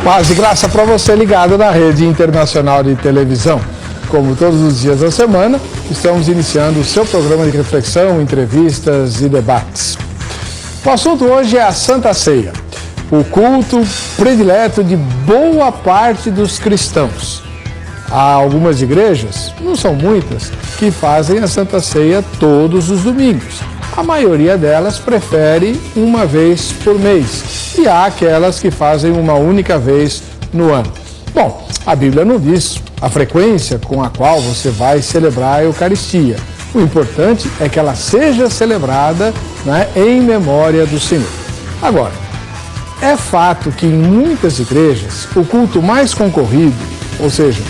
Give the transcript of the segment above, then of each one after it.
Paz e graça para você ligado na Rede Internacional de Televisão. Como todos os dias da semana, estamos iniciando o seu programa de reflexão, entrevistas e debates. O assunto hoje é a Santa Ceia, o culto predileto de boa parte dos cristãos. Há algumas igrejas, não são muitas, que fazem a Santa Ceia todos os domingos. A maioria delas prefere uma vez por mês e há aquelas que fazem uma única vez no ano. Bom, a Bíblia não diz a frequência com a qual você vai celebrar a Eucaristia. O importante é que ela seja celebrada, em memória do Senhor. Agora, é fato que em muitas igrejas o culto mais concorrido, ou seja,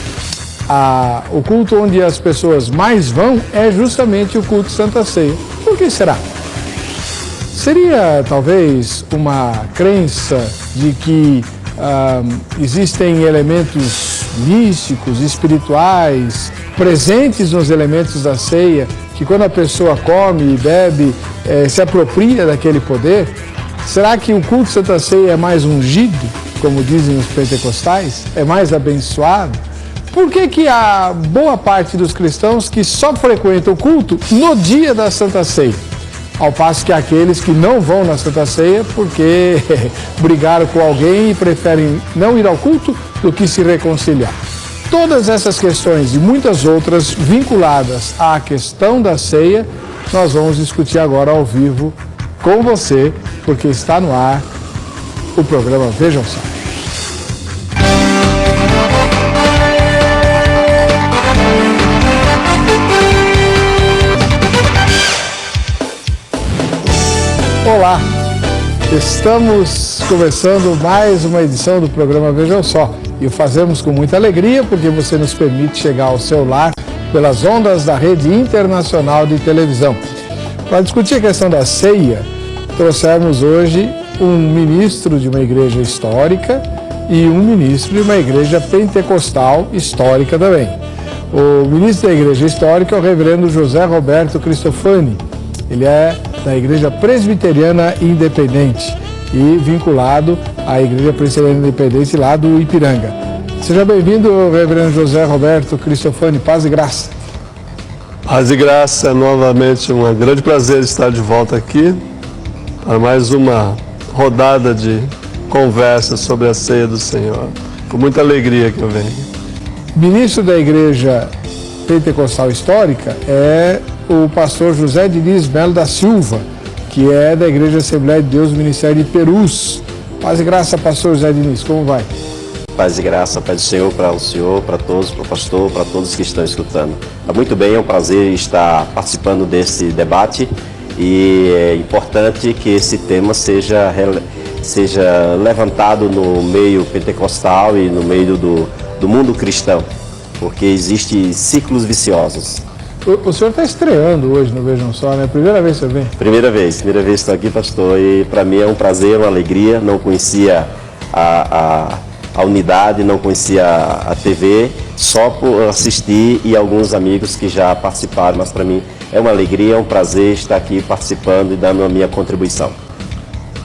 o culto onde as pessoas mais vão é justamente o culto Santa Ceia. Por que será? Seria talvez uma crença de que existem elementos místicos, espirituais, presentes nos elementos da ceia, que quando a pessoa come e bebe, se apropria daquele poder? Será que o culto Santa Ceia é mais ungido, como dizem os pentecostais? É mais abençoado? Por que há boa parte dos cristãos que só frequentam o culto no dia da Santa Ceia? Ao passo que há aqueles que não vão na Santa Ceia porque brigaram com alguém e preferem não ir ao culto do que se reconciliar. Todas essas questões e muitas outras vinculadas à questão da ceia, nós vamos discutir agora ao vivo com você, porque está no ar o programa Vejam Só. Olá, estamos começando mais uma edição do programa Vejam Só e o fazemos com muita alegria porque você nos permite chegar ao seu lar pelas ondas da Rede Internacional de Televisão. Para discutir a questão da ceia, trouxemos hoje um ministro de uma igreja histórica e um ministro de uma igreja pentecostal histórica também. O ministro da igreja histórica é o reverendo José Roberto Cristofani. Ele é da Igreja Presbiteriana Independente e vinculado à Igreja Presbiteriana Independente lá do Ipiranga. Seja bem-vindo, reverendo José Roberto Cristofani. Paz e graça. Paz e graça, novamente um grande prazer estar de volta aqui para mais uma rodada de conversa sobre a ceia do Senhor. Com muita alegria que eu venho. Ministro da Igreja Pentecostal Histórica é o pastor José Diniz Melo da Silva, que é da Igreja Assembleia de Deus, Ministério de Perus. Paz e graça, pastor José Diniz, como vai? Paz e graça, paz do Senhor, para todos, para o pastor, para todos que estão escutando. Muito bem, é um prazer estar participando desse debate e é importante que esse tema seja levantado no meio pentecostal e no meio do mundo cristão, porque existem ciclos viciosos. O senhor está estreando hoje no Vejam Só, né? Primeira vez que você vem? Primeira vez estou aqui, pastor, e para mim é um prazer, uma alegria. Não conhecia a unidade, não conhecia a TV, só por assistir e alguns amigos que já participaram, mas para mim é uma alegria, é um prazer estar aqui participando e dando a minha contribuição.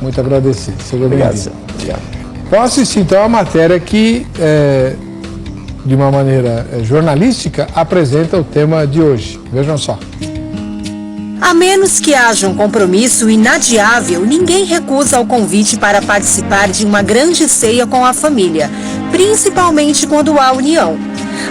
Muito agradecido. Seja obrigado, bem-vindo. Obrigado. Vamos assistir então a matéria que de uma maneira jornalística, apresenta o tema de hoje. Vejam só. A menos que haja um compromisso inadiável, ninguém recusa o convite para participar de uma grande ceia com a família, principalmente quando há união.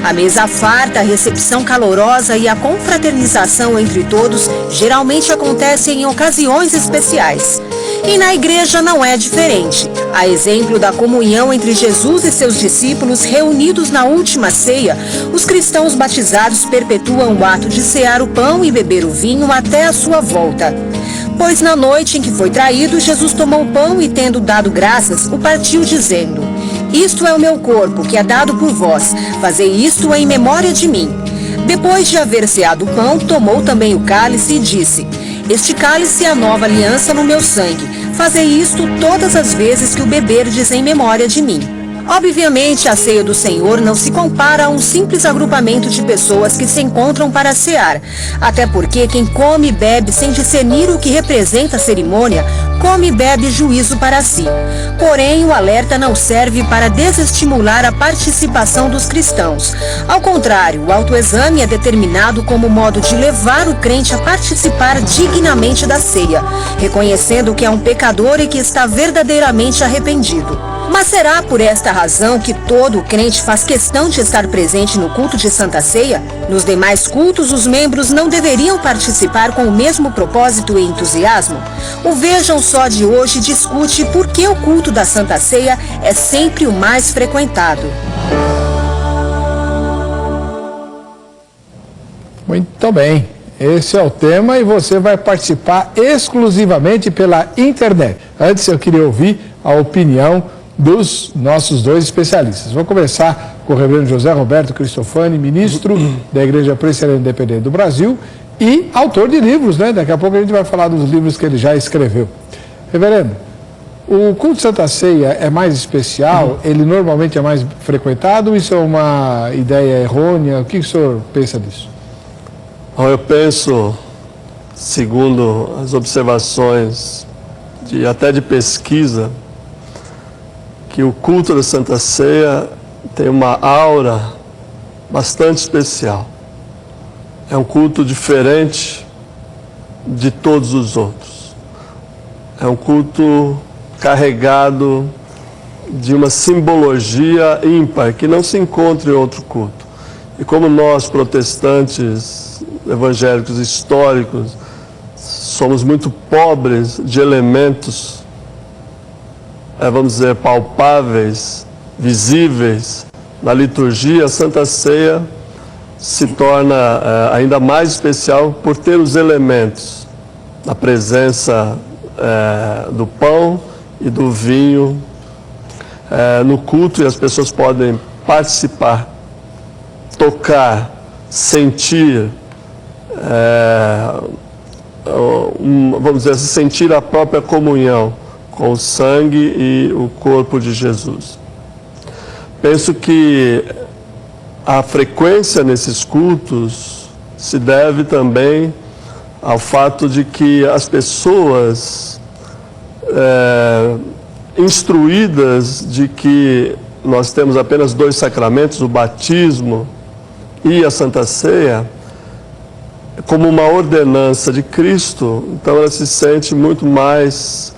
A mesa farta, a recepção calorosa e a confraternização entre todos geralmente acontecem em ocasiões especiais. E na igreja não é diferente. A exemplo da comunhão entre Jesus e seus discípulos reunidos na última ceia, os cristãos batizados perpetuam o ato de cear o pão e beber o vinho até a sua volta. Pois na noite em que foi traído, Jesus tomou o pão e, tendo dado graças, o partiu dizendo: "Isto é o meu corpo, que é dado por vós. Fazei isto em memória de mim." Depois de haver ceado o pão, tomou também o cálice e disse: "Este cálice é a nova aliança no meu sangue. Fazei isto todas as vezes que o beberdes em memória de mim." Obviamente, a ceia do Senhor não se compara a um simples agrupamento de pessoas que se encontram para cear. Até porque quem come e bebe sem discernir o que representa a cerimônia, come e bebe juízo para si. Porém, o alerta não serve para desestimular a participação dos cristãos. Ao contrário, o autoexame é determinado como modo de levar o crente a participar dignamente da ceia, reconhecendo que é um pecador e que está verdadeiramente arrependido. Mas será por esta razão que todo crente faz questão de estar presente no culto de Santa Ceia? Nos demais cultos, os membros não deveriam participar com o mesmo propósito e entusiasmo? O Vejam Só de hoje discute por que o culto da Santa Ceia é sempre o mais frequentado. Muito bem, esse é o tema e você vai participar exclusivamente pela internet. Antes eu queria ouvir a opinião dos nossos dois especialistas. Vou começar com o reverendo José Roberto Cristofani, ministro da Igreja Presbiteriana Independente do Brasil e autor de livros, né? Daqui a pouco a gente vai falar dos livros que ele já escreveu. Reverendo, o culto de Santa Ceia é mais especial? Ele normalmente é mais frequentado? Isso é uma ideia errônea? O que o senhor pensa disso? Eu penso, segundo as observações até de pesquisa, que o culto da Santa Ceia tem uma aura bastante especial. É um culto diferente de todos os outros. É um culto carregado de uma simbologia ímpar, que não se encontra em outro culto. E como nós, protestantes, evangélicos históricos, somos muito pobres de elementos, vamos dizer, palpáveis, visíveis, na liturgia, a Santa Ceia se torna ainda mais especial por ter os elementos, a presença do pão e do vinho no culto, e as pessoas podem participar, tocar, sentir, vamos dizer assim, sentir a própria comunhão com o sangue e o corpo de Jesus. Penso que a frequência nesses cultos se deve também ao fato de que as pessoas instruídas de que nós temos apenas 2 sacramentos, o batismo e a Santa Ceia, como uma ordenança de Cristo, então ela se sente muito mais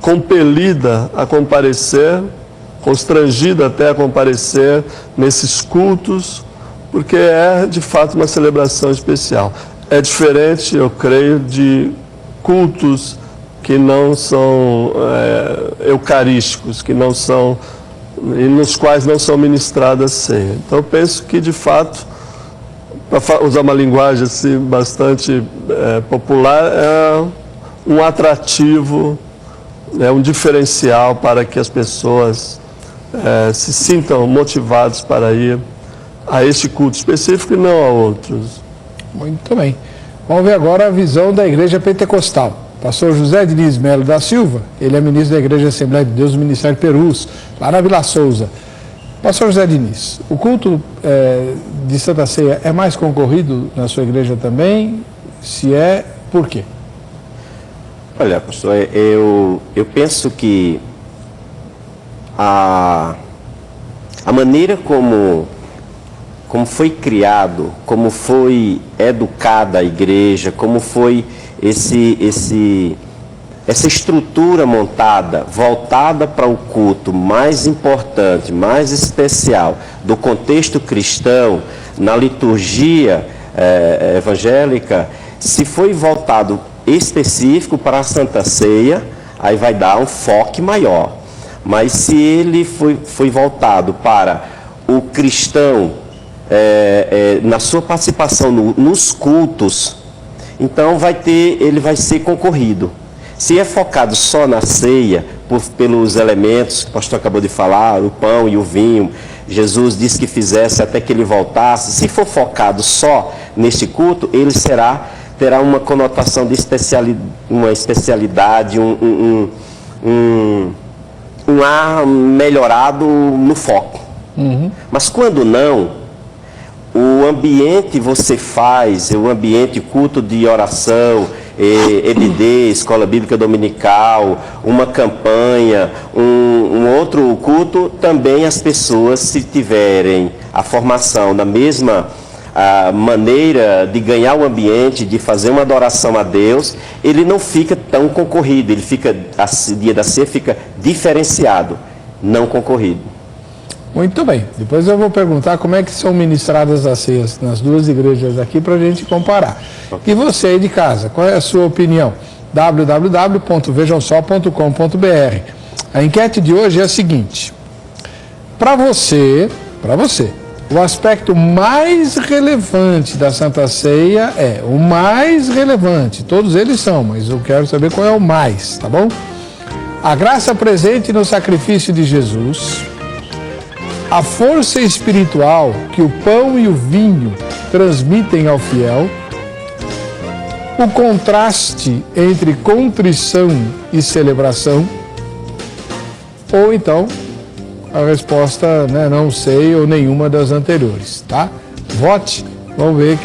compelida a comparecer, constrangida até a comparecer nesses cultos, porque é de fato uma celebração especial. É diferente, eu creio, de cultos que não são eucarísticos, que não são, e nos quais não são ministradas ceia. Então eu penso que de fato, para usar uma linguagem assim, bastante popular, é um atrativo, um diferencial para que as pessoas se sintam motivados para ir a este culto específico e não a outros. Muito bem. Vamos ver agora a visão da Igreja Pentecostal. Pastor José Diniz Melo da Silva, ele é ministro da Igreja Assembleia de Deus do Ministério Perus, lá na Vila Souza. Pastor José Diniz, o culto de Santa Ceia é mais concorrido na sua igreja também? Se é, por quê? Olha, pastor, eu penso que a maneira como foi criado, como foi educada a igreja, como foi essa estrutura montada, voltada para o culto mais importante, mais especial do contexto cristão, na liturgia evangélica, se foi voltado específico para a Santa Ceia, aí vai dar um foco maior. Mas se ele foi voltado para o cristão, na sua participação nos cultos, então ele vai ser concorrido. Se é focado só na ceia, pelos elementos que o pastor acabou de falar, o pão e o vinho, Jesus disse que fizesse até que ele voltasse. Se for focado só neste culto, ele terá uma conotação de uma especialidade, um um ar melhorado no foco. Mas quando não, o ambiente você faz, o ambiente culto de oração, EBD, Escola Bíblica Dominical, uma campanha, um outro culto, também as pessoas, se tiverem a formação na mesma maneira de ganhar o ambiente, de fazer uma adoração a Deus, ele não fica tão concorrido, ele fica, o dia da ceia fica diferenciado, não concorrido. Muito bem. Depois eu vou perguntar como é que são ministradas as ceias nas duas igrejas aqui para a gente comparar. E você aí de casa, qual é a sua opinião? www.vejamsó.com.br. A enquete de hoje é a seguinte: para você, o aspecto mais relevante da Santa Ceia é o mais relevante. Todos eles são, mas eu quero saber qual é o mais, tá bom? A graça presente no sacrifício de Jesus, a força espiritual que o pão e o vinho transmitem ao fiel, o contraste entre contrição e celebração, ou então a resposta, né, não sei, ou nenhuma das anteriores, tá? Vote, vamos ver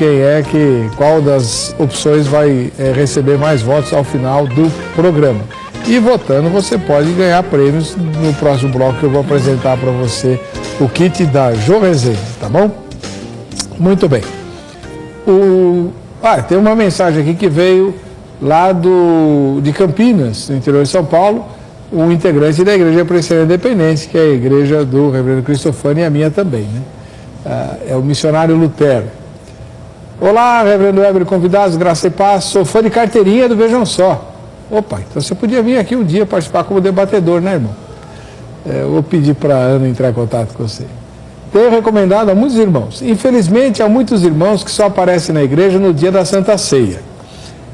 qual das opções vai receber mais votos ao final do programa. E votando você pode ganhar prêmios no próximo bloco que eu vou apresentar para você o kit da Jô Rezende, tá bom? Muito bem. Tem uma mensagem aqui que veio lá de Campinas, no interior de São Paulo, um integrante da Igreja Presbiteriana Independente, que é a igreja do reverendo Cristofani e a minha também, né? É o missionário Lutero. Olá, reverendo Weber, convidados, graça e paz, sou fã de carteirinha do Vejam Só. Opa, então você podia vir aqui um dia participar como debatedor, né, irmão? Eu vou pedir para a Ana entrar em contato com você. Tenho recomendado a muitos irmãos. Infelizmente, há muitos irmãos que só aparecem na igreja no dia da Santa Ceia.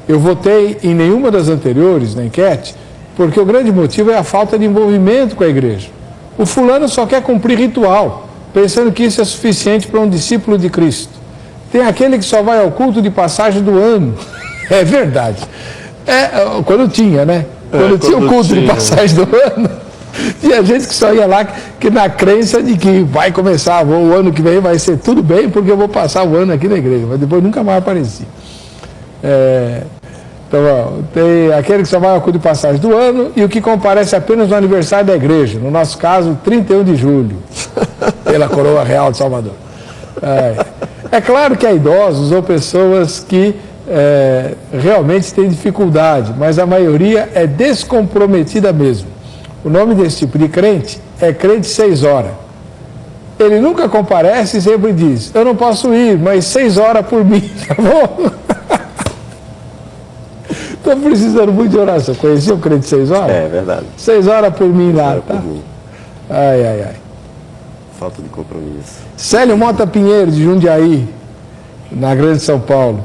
Eu votei em nenhuma das anteriores, na enquete, porque o grande motivo é a falta de envolvimento com a igreja. O fulano só quer cumprir ritual, pensando que isso é suficiente para um discípulo de Cristo. Tem aquele que só vai ao culto de passagem do ano. É verdade. Quando tinha, né? Quando tinha o culto de passagem do ano, tinha gente que só ia lá que na crença de que vai começar, o ano que vem vai ser tudo bem, porque eu vou passar o ano aqui na igreja, mas depois nunca mais aparecia. Então, tem aquele que só vai ao culto de passagem do ano e o que comparece apenas no aniversário da igreja, no nosso caso, 31 de julho, pela Coroa Real de Salvador. É claro que há idosos ou pessoas que realmente têm dificuldade, mas a maioria é descomprometida mesmo. O nome desse tipo de crente é crente 6 horas. Ele nunca comparece e sempre diz, eu não posso ir, mas 6 horas por mim, tá bom? Estou precisando muito de oração. Conhecia o crente 6 horas? É verdade. 6 horas por mim lá, tá? Por mim. Ai. Falta de compromisso. Célio Mota Pinheiro, de Jundiaí, na Grande São Paulo.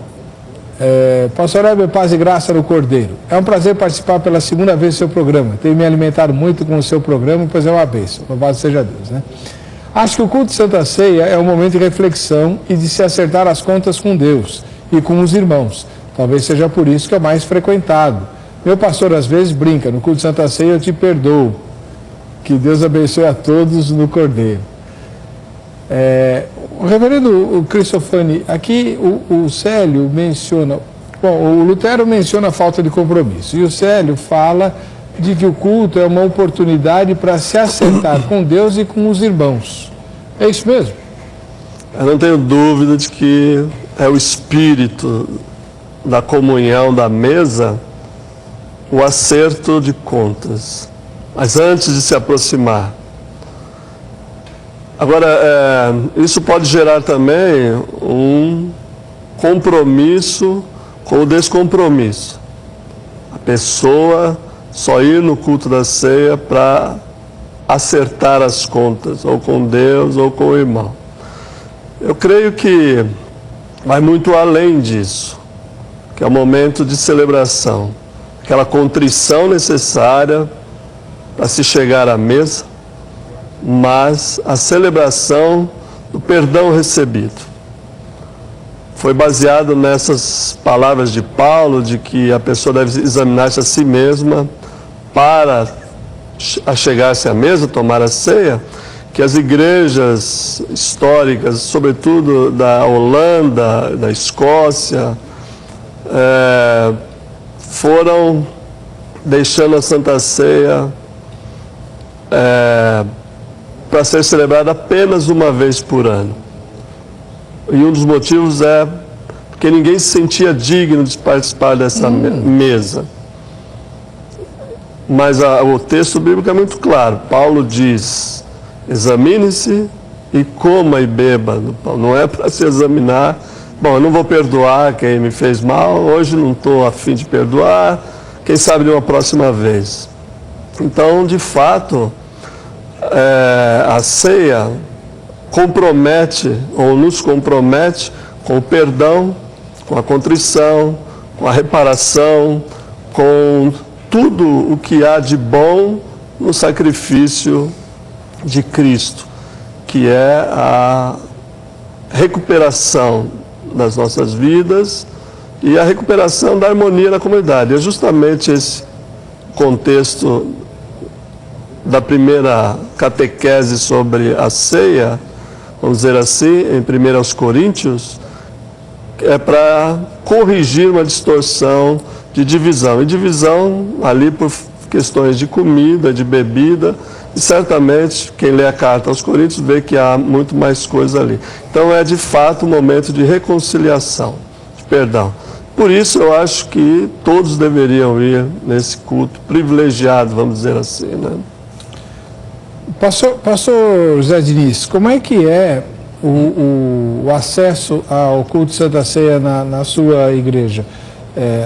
Pastor Heber, paz e graça no Cordeiro. É um prazer participar pela segunda vez do seu programa. Tenho me alimentado muito com o seu programa, pois é uma bênção. Louvado seja Deus, né? Acho que o culto de Santa Ceia é um momento de reflexão e de se acertar as contas com Deus e com os irmãos. Talvez seja por isso que é mais frequentado. Meu pastor às vezes brinca, no culto de Santa Ceia eu te perdoo. Que Deus abençoe a todos no Cordeiro. O reverendo Cristofani, aqui o Célio menciona, o Lutero menciona a falta de compromisso, e o Célio fala de que o culto é uma oportunidade para se acertar com Deus e com os irmãos. É isso mesmo? Eu não tenho dúvida de que é o espírito da comunhão da mesa, o acerto de contas. Mas antes de se aproximar. Agora, isso pode gerar também um compromisso com o descompromisso. A pessoa só ir no culto da ceia para acertar as contas, ou com Deus ou com o irmão. Eu creio que vai muito além disso, que é o momento de celebração, aquela contrição necessária para se chegar à mesa, mas a celebração do perdão recebido. Foi baseado nessas palavras de Paulo, de que a pessoa deve examinar-se a si mesma para achegar-se à mesa, tomar a ceia, que as igrejas históricas, sobretudo da Holanda, da Escócia, foram deixando a Santa Ceia para ser celebrada apenas uma vez por ano. E um dos motivos é porque ninguém se sentia digno de participar dessa mesa. Mas o texto bíblico é muito claro. Paulo diz: examine-se e coma e beba. Não é para se examinar. Bom, eu não vou perdoar quem me fez mal, hoje não estou a fim de perdoar, quem sabe de uma próxima vez. Então, de fato, a ceia compromete ou nos compromete com o perdão, com a contrição, com a reparação, com tudo o que há de bom no sacrifício de Cristo, que é a recuperação das nossas vidas e a recuperação da harmonia na comunidade. É justamente esse contexto da primeira catequese sobre a ceia, vamos dizer assim, em 1 Coríntios, é para corrigir uma distorção de divisão. E divisão ali por questões de comida, de bebida, e certamente quem lê a carta aos Coríntios vê que há muito mais coisa ali. Então é de fato um momento de reconciliação, de perdão. Por isso eu acho que todos deveriam ir nesse culto privilegiado, vamos dizer assim, né? Pastor José Diniz, como é que é o acesso ao culto de Santa Ceia na sua igreja?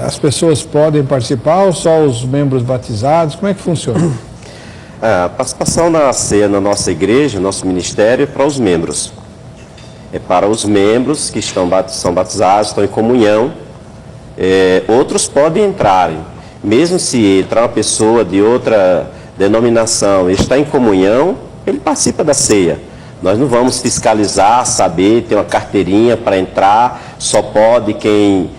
As pessoas podem participar ou só os membros batizados? Como é que funciona? A participação na ceia na nossa igreja, nosso ministério, é para os membros. É para os membros que são batizados, estão em comunhão. Outros podem entrar, mesmo se entrar uma pessoa de outra denominação, ele está em comunhão, ele participa da ceia. Nós não vamos fiscalizar, saber, ter uma carteirinha para entrar, só pode quem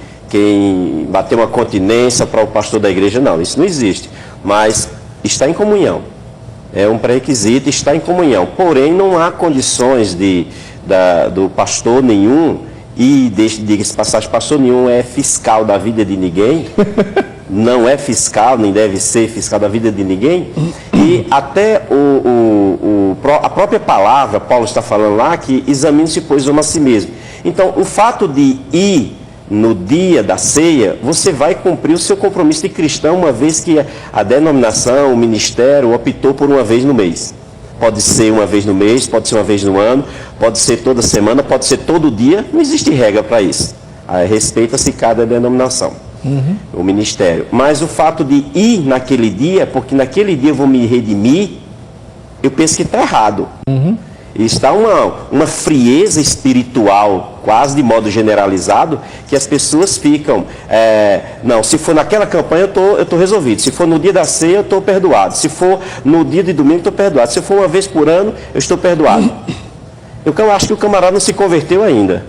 bater uma continência para o pastor da igreja, não, isso não existe. Mas está em comunhão, é um pré-requisito, está em comunhão. Porém, não há condições do pastor nenhum, e diga-se passagem, pastor nenhum é fiscal da vida de ninguém, não é fiscal, nem deve ser fiscal da vida de ninguém, e até a própria palavra, Paulo está falando lá, que examine-se, pois, um a si mesmo. Então, o fato de ir no dia da ceia, você vai cumprir o seu compromisso de cristão, uma vez que a denominação, o ministério, optou por uma vez no mês. Pode ser uma vez no mês, pode ser uma vez no ano, pode ser toda semana, pode ser todo dia, não existe regra para isso. Respeita-se cada denominação, o ministério. Mas o fato de ir naquele dia, porque naquele dia eu vou me redimir, eu penso que está errado. Está uma frieza espiritual, quase de modo generalizado, que as pessoas ficam, não, se for naquela campanha eu estou resolvido, se for no dia da ceia eu estou perdoado, se for no dia de domingo eu estou perdoado, se for uma vez por ano eu estou perdoado. Eu acho que o camarada não se converteu ainda.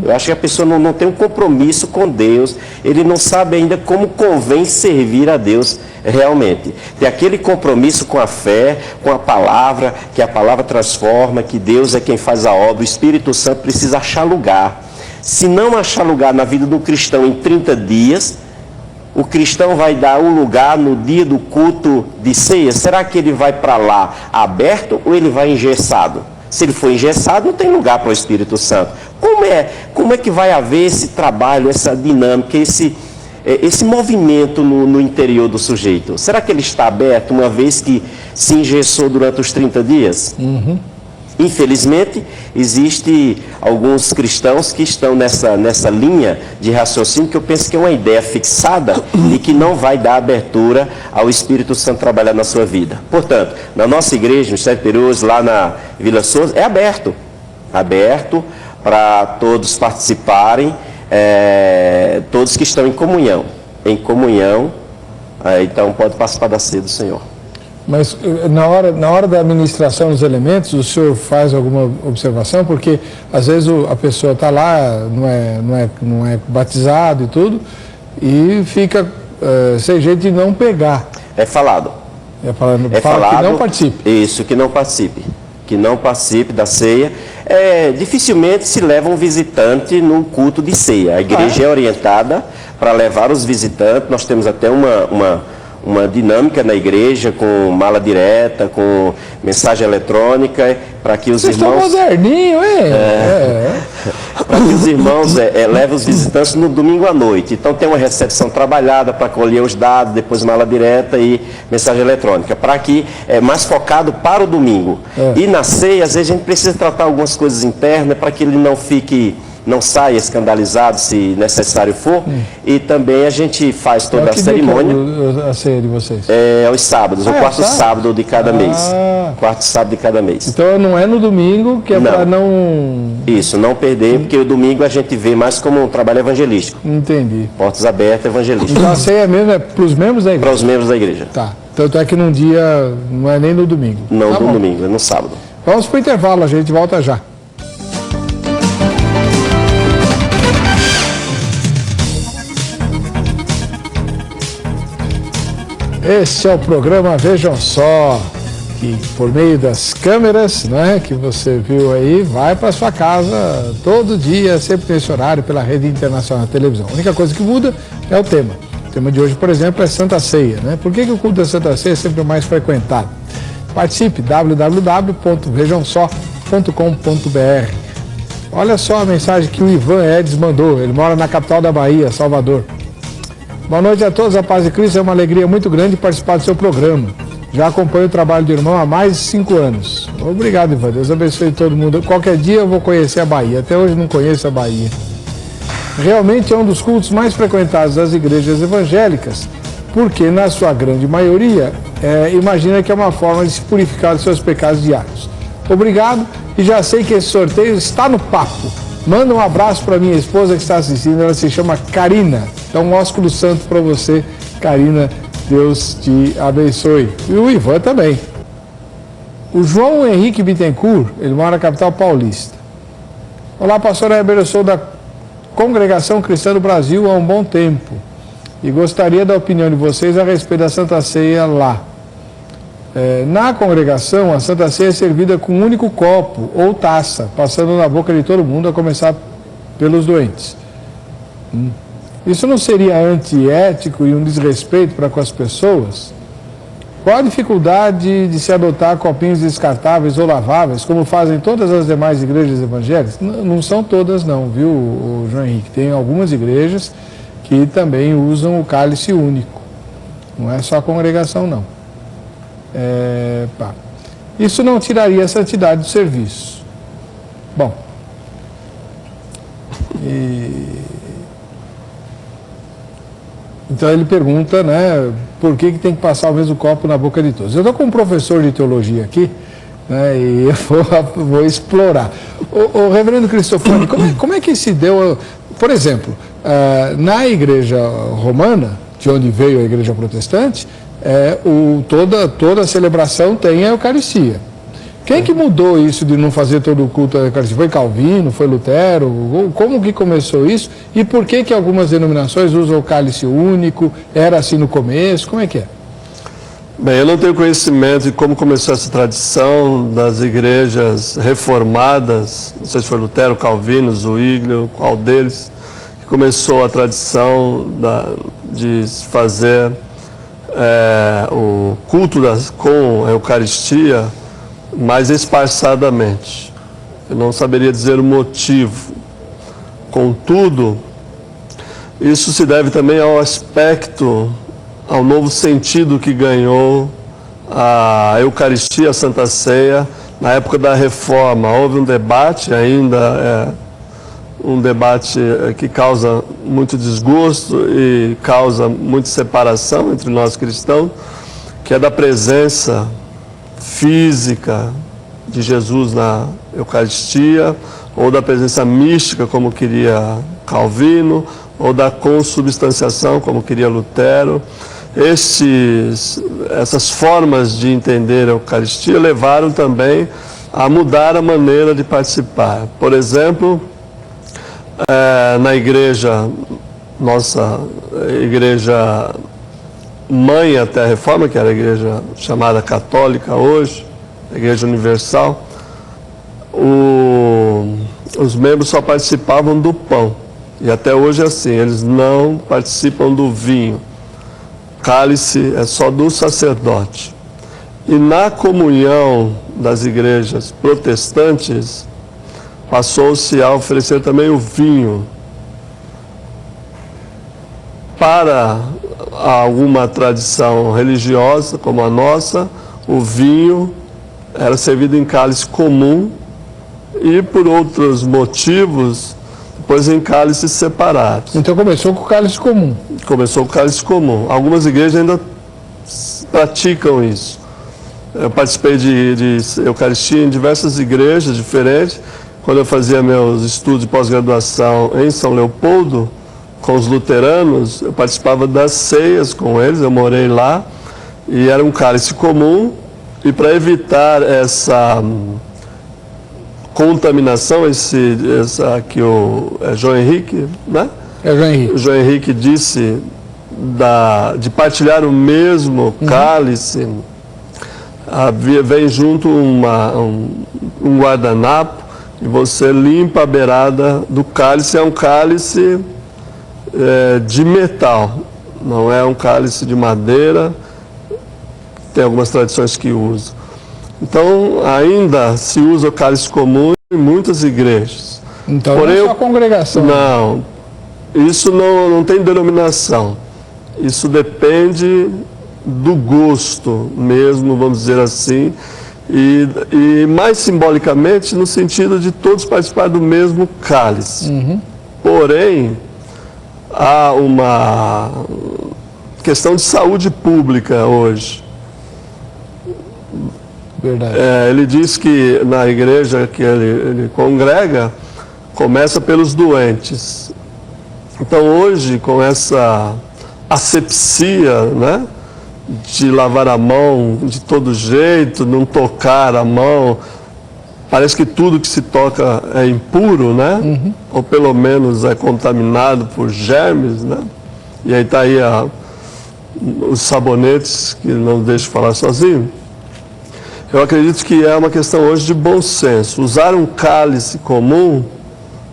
Eu acho que a pessoa não tem um compromisso com Deus, ele não sabe ainda como convém servir a Deus realmente. Tem aquele compromisso com a fé, com a palavra, que a palavra transforma, que Deus é quem faz a obra, o Espírito Santo precisa achar lugar. Se não achar lugar na vida do cristão em 30 dias, o cristão vai dar um lugar no dia do culto de ceia? Será que ele vai para lá aberto ou ele vai engessado? Se ele for engessado, não tem lugar para o Espírito Santo. Como é que vai haver esse trabalho, essa dinâmica, esse movimento no interior do sujeito? Será que ele está aberto uma vez que se engessou durante os 30 dias? Infelizmente, existem alguns cristãos que estão nessa linha de raciocínio que eu penso que é uma ideia fixada e que não vai dar abertura ao Espírito Santo trabalhar na sua vida. Portanto, na nossa igreja, no Sete Perus, lá na Vila Souza, é aberto para todos participarem, todos que estão em comunhão. Então pode participar da ceia do Senhor. Mas na hora da administração dos elementos, o senhor faz alguma observação? Porque às vezes a pessoa está lá, não é batizado e tudo, e fica sem jeito de não pegar. É falado. Fala que não participe. Isso, que não participe. Que não participe da ceia. Dificilmente se leva um visitante no culto de ceia. A igreja é orientada para levar os visitantes. Nós temos até uma dinâmica na igreja com mala direta, com mensagem eletrônica, para que os irmãos... Vocês estão moderninho, hein? Para que os irmãos levem os visitantes no domingo à noite. Então tem uma recepção trabalhada para colher os dados, depois mala direta e mensagem eletrônica, para que é mais focado para o domingo. E na ceia, às vezes a gente precisa tratar algumas coisas internas para que ele não saia escandalizado, se necessário for. E também a gente faz toda a cerimônia. A ceia de vocês? Aos sábados, o quarto sábado de cada mês. Quarto sábado de cada mês. Então não é no domingo, que é para não... Isso, não perder, porque o domingo a gente vê mais como um trabalho evangelístico. Entendi. Portas abertas, evangelístico. Então a ceia mesmo é para os membros da igreja? Para os membros da igreja. Tá. Tanto é que num dia, não é nem no domingo. Não no domingo, é no sábado. Vamos para o intervalo, a gente volta já. Esse é o programa Vejam Só, que por meio das câmeras, né, que você viu aí, vai para sua casa todo dia, sempre nesse horário, pela Rede Internacional de Televisão. A única coisa que muda é o tema. O tema de hoje, por exemplo, é Santa Ceia, né? Por que o culto da Santa Ceia é sempre o mais frequentado? Participe, www.vejamsó.com.br. Olha só a mensagem que o Ivan Edes mandou, ele mora na capital da Bahia, Salvador. Boa noite a todos, a paz de Cristo, é uma alegria muito grande participar do seu programa. Já acompanho o trabalho do irmão há mais de 5 anos. Obrigado, Ivan, Deus abençoe todo mundo. Qualquer dia eu vou conhecer a Bahia, até hoje não conheço a Bahia. Realmente é um dos cultos mais frequentados das igrejas evangélicas, porque na sua grande maioria, imagina que é uma forma de se purificar dos seus pecados diários. Obrigado, e já sei que esse sorteio está no papo. Manda um abraço para minha esposa que está assistindo, ela se chama Karina. Então, um ósculo santo para você, Karina, Deus te abençoe. E o Ivan também. O João Henrique Bittencourt, ele mora na capital paulista. Olá, pastor Heber, eu sou da Congregação Cristã do Brasil há um bom tempo e gostaria da opinião de vocês a respeito da Santa Ceia lá. Na congregação, a Santa Ceia é servida com um único copo ou taça, passando na boca de todo mundo, a começar pelos doentes. Isso não seria antiético e um desrespeito para com as pessoas? Qual a dificuldade de se adotar copinhos descartáveis ou laváveis, como fazem todas as demais igrejas evangélicas? Não são todas não, viu, João Henrique? Tem algumas igrejas que também usam o cálice único. Não é só a congregação, não. Isso não tiraria a santidade do serviço. Bom, então ele pergunta, né, por que tem que passar o mesmo copo na boca de todos. Eu estou com um professor de teologia aqui, né, e eu vou explorar. O reverendo Cristofani, como é que se deu, por exemplo, na igreja romana, de onde veio a igreja protestante, toda a celebração tem a Eucaristia. Quem que mudou isso de não fazer todo o culto da Eucaristia? Foi Calvino? Foi Lutero? Como que começou isso? E por que algumas denominações usam o cálice único? Era assim no começo? Como é que é? Bem, eu não tenho conhecimento de como começou essa tradição das igrejas reformadas, não sei se foi Lutero, Calvino, Zwinglio, qual deles, que começou a tradição de fazer o culto com a Eucaristia mais esparçadamente. Eu não saberia dizer o motivo. Contudo, isso se deve também ao novo sentido que ganhou a Eucaristia, a Santa Ceia, na época da Reforma. Houve um debate, ainda um debate que causa muito desgosto e causa muita separação entre nós cristãos, que é da presença física de Jesus na Eucaristia, ou da presença mística, como queria Calvino, ou da consubstanciação, como queria Lutero. Essas formas de entender a Eucaristia levaram também a mudar a maneira de participar. Por exemplo, na igreja, nossa igreja mãe até a Reforma, que era a igreja chamada católica hoje, a Igreja Universal, os membros só participavam do pão. E até hoje é assim, eles não participam do vinho. Cálice é só do sacerdote. E na comunhão das igrejas protestantes, passou-se a oferecer também o vinho. Para alguma tradição religiosa, como a nossa, o vinho era servido em cálice comum e, por outros motivos, depois em cálices separados. Então começou com o cálice comum. Começou com o cálice comum. Algumas igrejas ainda praticam isso. Eu participei de Eucaristia em diversas igrejas diferentes. Quando eu fazia meus estudos de pós-graduação em São Leopoldo, com os luteranos, eu participava das ceias com eles, eu morei lá, e era um cálice comum, e para evitar essa contaminação, essa que o João Henrique, né? É João Henrique. O João Henrique disse de partilhar o mesmo cálice, vem junto um guardanapo, e você limpa a beirada do cálice, é um cálice de metal, não é um cálice de madeira, tem algumas tradições que usam. Então, ainda se usa o cálice comum em muitas igrejas. Então porém, não é só a congregação. Não, isso não tem denominação. Isso depende do gosto mesmo, vamos dizer assim, e mais simbolicamente no sentido de todos participar do mesmo cálice. Porém, há uma questão de saúde pública hoje. Verdade. Ele diz que na igreja que ele congrega, começa pelos doentes. Então hoje, com essa asepsia, né, de lavar a mão de todo jeito, não tocar a mão, parece que tudo que se toca é impuro, né? Ou pelo menos é contaminado por germes, né? E aí está aí os sabonetes, que não deixo falar sozinho. Eu acredito que é uma questão hoje de bom senso. Usar um cálice comum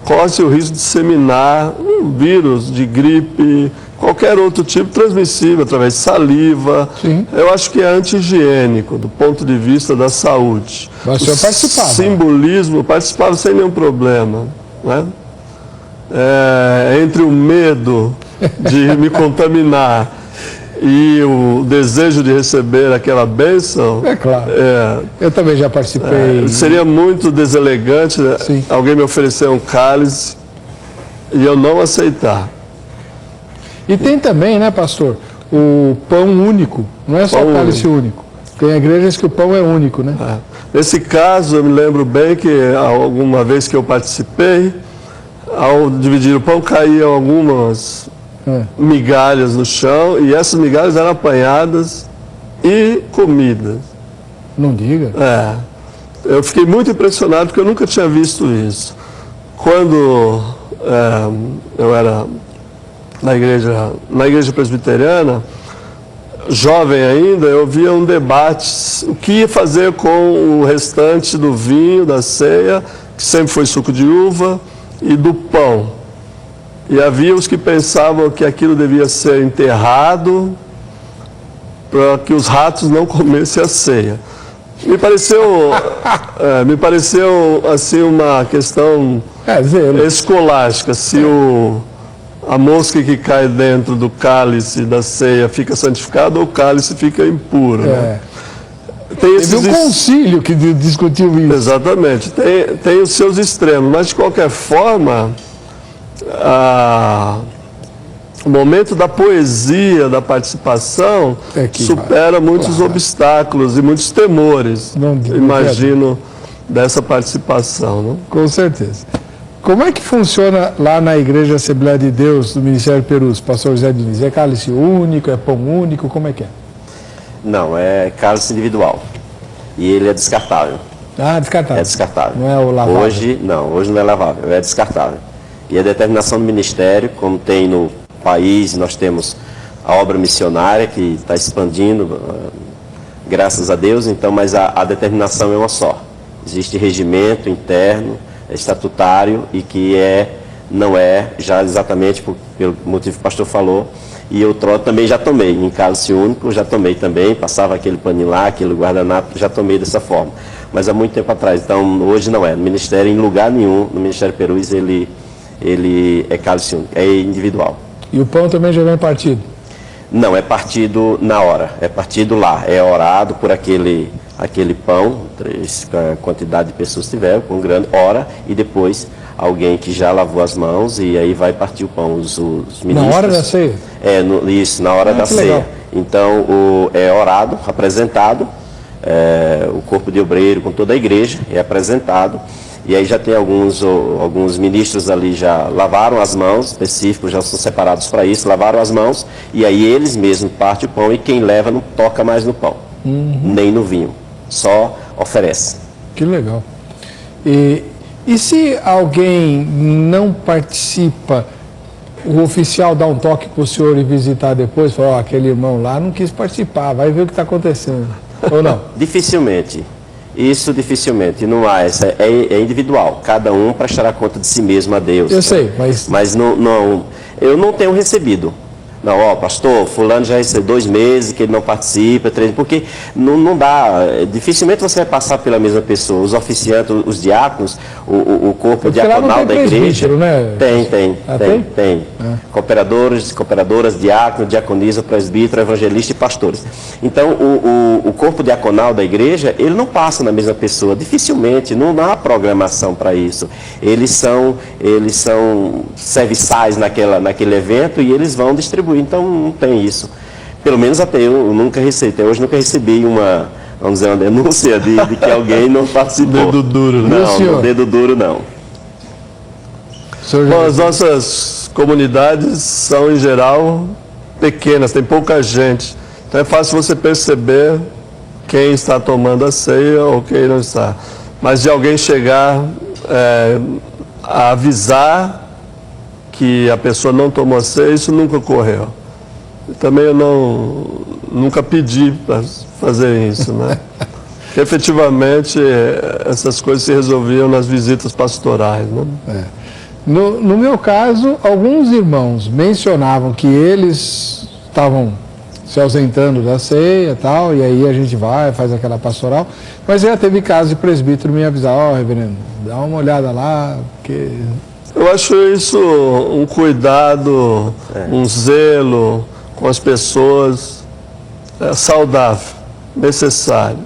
corre o risco de disseminar um vírus de gripe, qualquer outro tipo transmissível, através de saliva. Sim. Eu acho que é anti-higiênico, do ponto de vista da saúde. Mas o senhor participava? Simbolismo, participava sem nenhum problema, né? Entre o medo de me contaminar e o desejo de receber aquela bênção... É claro. Eu também já participei. Seria muito deselegante Sim. alguém me oferecer um cálice e eu não aceitar. E tem também, né, pastor, o pão único. Não é só o cálice único. Tem igrejas que o pão é único, né? Nesse caso, eu me lembro bem que alguma vez que eu participei, ao dividir o pão, caíam algumas migalhas no chão, e essas migalhas eram apanhadas e comidas. Não diga. Eu fiquei muito impressionado porque eu nunca tinha visto isso. Quando eu era na igreja presbiteriana, jovem ainda, eu via um debate, o que ia fazer com o restante do vinho, da ceia, que sempre foi suco de uva, e do pão. E havia os que pensavam que aquilo devia ser enterrado para que os ratos não comessem a ceia. Me pareceu assim uma questão escolástica. Se a mosca que cai dentro do cálice da ceia fica santificada ou o cálice fica impuro. Né? Teve um concílio que discutiu isso. Exatamente. Tem os seus extremos, mas de qualquer forma, o momento da poesia, da participação, supera muitos obstáculos e muitos temores, imagino, dessa participação. Não? Com certeza. Como é que funciona lá na Igreja Assembleia de Deus, do Ministério Perus, pastor José Diniz? É cálice único, é pão único, como é que é? Não, é cálice individual. E ele é descartável. Descartável. É descartável. Não é o lavável? Hoje não é lavável, é descartável. E a determinação do Ministério, como tem no país, nós temos a obra missionária que está expandindo, graças a Deus, então, mas a determinação é uma só. Existe regimento interno, estatutário, e que não é já exatamente pelo motivo que o pastor falou. E eu também já tomei, em cálice único, já tomei também, passava aquele paninho lá, aquele guardanapo, já tomei dessa forma. Mas há muito tempo atrás, então hoje não é. No ministério, em lugar nenhum, no Ministério Perus, ele é cálice único, é individual. E o pão também já vem partido? Não, é partido na hora, é partido lá, é orado por aquele pão, a quantidade de pessoas que tiver, com grande, ora, e depois alguém que já lavou as mãos, e aí vai partir o pão, os ministros. Na hora da ceia? Isso, na hora da ceia. Legal. Então, é orado, apresentado, o corpo de obreiro com toda a igreja é apresentado, e aí já tem alguns ministros ali já lavaram as mãos, específicos, já são separados para isso, lavaram as mãos, e aí eles mesmos partem o pão, e quem leva não toca mais no pão, nem no vinho, só oferece. Que legal. E se alguém não participa, o oficial dá um toque para o senhor e visitar depois, fala, aquele irmão lá não quis participar, vai ver o que está acontecendo, ou não? Dificilmente. Isso dificilmente, não há, é individual, cada um prestará conta de si mesmo a Deus. Eu sei, mas não, eu não tenho recebido. Não, pastor, fulano já recebeu 2 meses que ele não participa, 3, porque não dá, dificilmente você vai passar pela mesma pessoa, os oficiantes, os diáconos, o corpo diaconal da igreja, né? Tem. Cooperadoras, diácono, diaconisa, presbítero, evangelista e pastores. Então, o corpo diaconal da igreja, ele não passa na mesma pessoa, dificilmente, não há programação para isso. Eles são serviçais naquele evento e eles vão distribuir. Então não tem isso. Pelo menos até eu nunca recebi, até hoje nunca recebi uma denúncia de que alguém não participou. Dedo duro, né? Não, dedo duro não. Bom, as nossas comunidades são em geral pequenas, tem pouca gente. Então é fácil você perceber quem está tomando a ceia ou quem não está. Mas de alguém chegar a avisar que a pessoa não tomou a ceia, isso nunca ocorreu. Também eu nunca pedi para fazer isso, né? Porque, efetivamente, essas coisas se resolviam nas visitas pastorais, né? No meu caso, alguns irmãos mencionavam que eles estavam se ausentando da ceia e tal, e aí a gente faz aquela pastoral, mas já teve caso de presbítero me avisar, reverendo, dá uma olhada lá, porque... Eu acho isso um cuidado, um zelo com as pessoas saudável, necessário.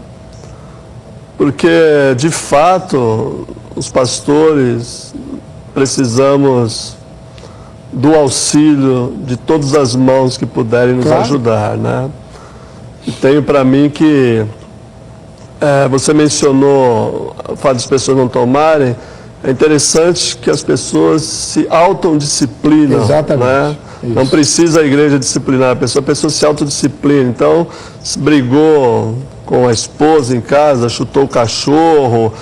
Porque, de fato, os pastores precisamos do auxílio de todas as mãos que puderem nos ajudar, né? E tenho para mim que você mencionou o fato das pessoas não tomarem. É interessante que as pessoas se autodisciplinam. Exatamente. Né? Não precisa a igreja disciplinar a pessoa se autodisciplina. Então, se brigou com a esposa em casa, chutou o cachorro,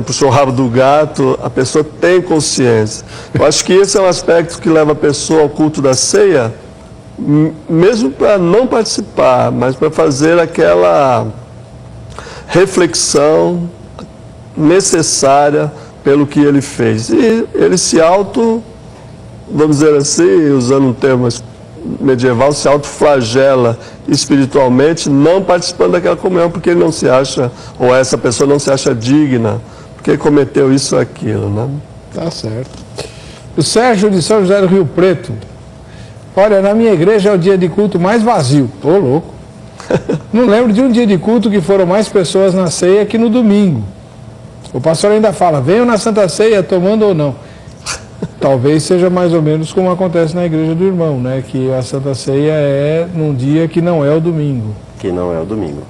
puxou o rabo do gato, a pessoa tem consciência. Eu acho que esse é um aspecto que leva a pessoa ao culto da ceia, mesmo para não participar, mas para fazer aquela reflexão necessária pelo que ele fez. E ele se vamos dizer assim, usando um termo medieval, se autoflagela espiritualmente, não participando daquela comunhão, porque ele não se acha, ou essa pessoa não se acha digna, porque cometeu isso ou aquilo, né? Tá certo. O Sérgio de São José do Rio Preto. Olha, na minha igreja é o dia de culto mais vazio. Ô, louco. Não lembro de um dia de culto que foram mais pessoas na ceia que no domingo. O pastor ainda fala, venham na Santa Ceia, tomando ou não. Talvez seja mais ou menos como acontece na igreja do irmão, né? Que a Santa Ceia é num dia que não é o domingo. Que não é o domingo.